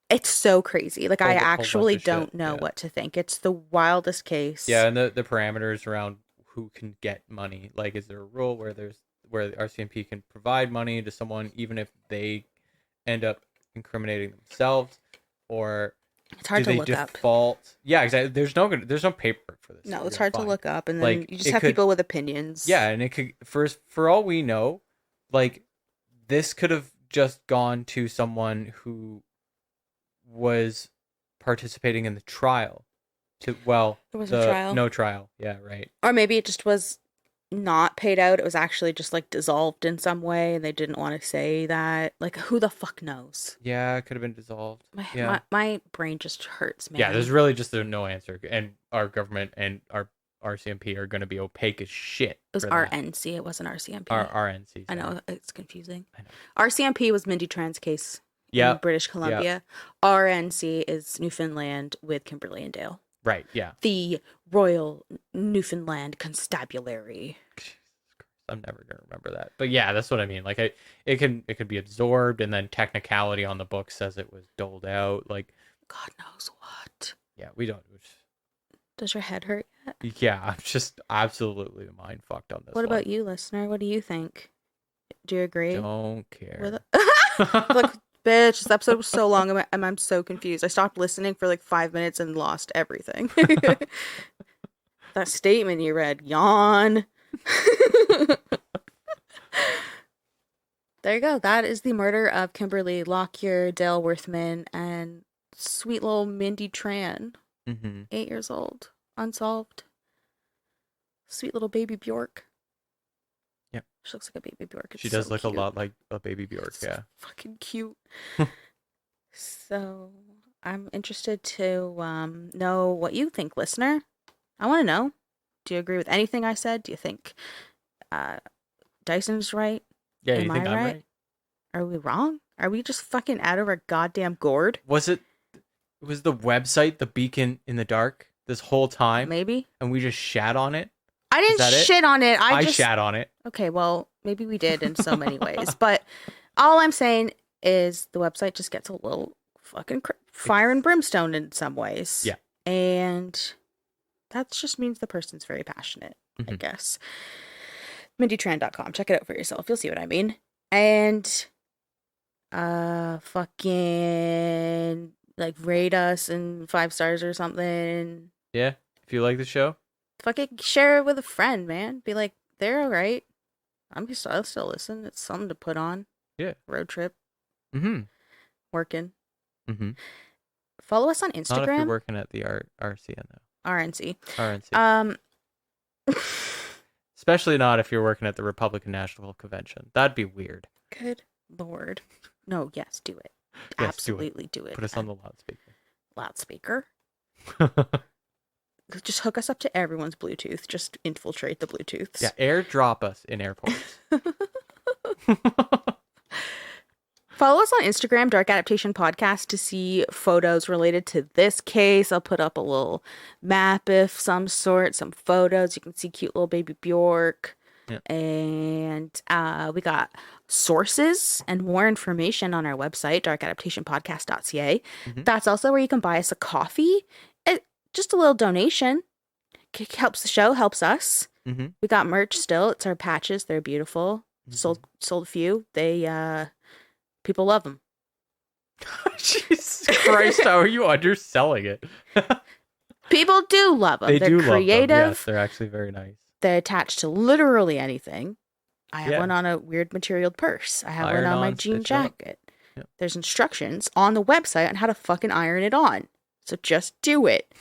It's so crazy. Like, Whole I bunch actually of shit, don't know yeah. what to think. It's the wildest case. Yeah, and the parameters around who can get money. Like, is there a rule where the RCMP can provide money to someone even if they end up incriminating themselves, or It's hard do to they look up. default? Yeah, exactly. There's no paperwork for this. No, so it's you're hard to fine. look up, and then Like, you just it have could- people with opinions. Yeah, and it could for all we know, like this could have just gone to someone who was participating in the trial. There was a trial. No trial. Yeah, right. Or maybe it just was not paid out. It was actually just like dissolved in some way, and they didn't want to say that. Like, who the fuck knows? Yeah, it could have been dissolved. My brain just hurts, man. Yeah, there's really just no answer, and our government and our RCMP are going to be opaque as shit. It was for that. RNC. It wasn't RCMP. RNC. I know, it's confusing. I know. RCMP was Mindy Tran's case Yeah. in British Columbia. RNC is Newfoundland with Kimberley and Dale. Right. Yeah. The Royal Newfoundland Constabulary. I'm never gonna remember that, but yeah, that's what I mean. Like, it could be absorbed, and then technicality on the book says it was doled out. Like, God knows what. yeah, we don't. Does your head hurt yet? Yeah, I'm just absolutely mind fucked on this. What about you, listener? What do you think? Do you agree? Don't care. With Look, bitch, this episode was so long, I'm so confused. I stopped listening for like 5 minutes and lost everything. That statement you read, yawn. There you go. That is the murder of Kimberley Lockyer, Dale Worthman, and sweet little Mindy Tran, 8 years old, unsolved. Sweet little baby Bjork. Yep. She looks like a baby Bjork. It's She does so look cute. a lot like a baby Bjork. It's Yeah. fucking cute. So I'm interested to know what you think, listener. I want to know. Do you agree with anything I said? Do you think Dyson's right? Yeah. Am You think I I'm right? right? Are we wrong? Are we just fucking out of our goddamn gourd? Was the website the beacon in the dark this whole time, Maybe. and we just shat on it? I didn't that it? shit on it. I just shat on it. Okay, well, maybe we did in so many ways. But all I'm saying is the website just gets a little fucking fire and brimstone in some ways. Yeah. And that just means the person's very passionate, I Mhm. guess. MindyTran.com. Check it out for yourself. You'll see what I mean. And fucking like rate us in 5 stars or something. Yeah. If you like the show, Fucking share it with a friend, man. Be like, they're all right. I'll still listen. It's something to put on. Yeah. Road trip. mm-hmm. Working. Mm-hmm. Follow us on Not if you're Instagram. working at the RCN though. RNC. RNC. Especially not if you're working at the Republican National Convention. That'd be weird. Good Lord. No, yes, do it. Yes, do it. Absolutely do it. Put us on the loudspeaker. Loudspeaker. Just hook us up to everyone's Bluetooth. Just infiltrate the Bluetooths. Yeah, airdrop us in airports. Follow us on Instagram, Dark Adaptation Podcast, to see photos related to this case. I'll put up a little map of some sort, some photos. You can see cute little baby Bjork. Yeah. And we got sources and more information on our website, darkadaptationpodcast.ca. Mhm. That's also where you can buy us a coffee. Just a little donation. Helps the show, helps us. Mm-hmm. We got merch still. It's our patches. They're beautiful. Mhm. Sold a few. They people love them. Jesus Christ, how are you underselling it? People do love them. They They're do love them. creative. Yes, they're actually very nice. They're attached to literally anything. I have Yeah. one on a weird materialed purse. I have Iron one on my on, jean stitch up. jacket. Yep. There's instructions on the website on how to fucking iron it on. So just do it.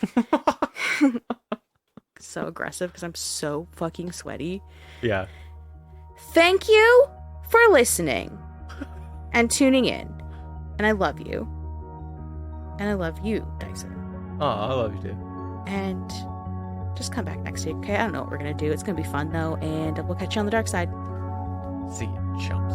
So aggressive because I'm so fucking sweaty. Yeah. Thank you for listening and tuning in. And I love you. And I love you, Dyson. Oh, I love you too. And just come back next week, okay? I don't know what we're going to do. It's going to be fun, though. And we'll catch you on the dark side. See ya, chumps.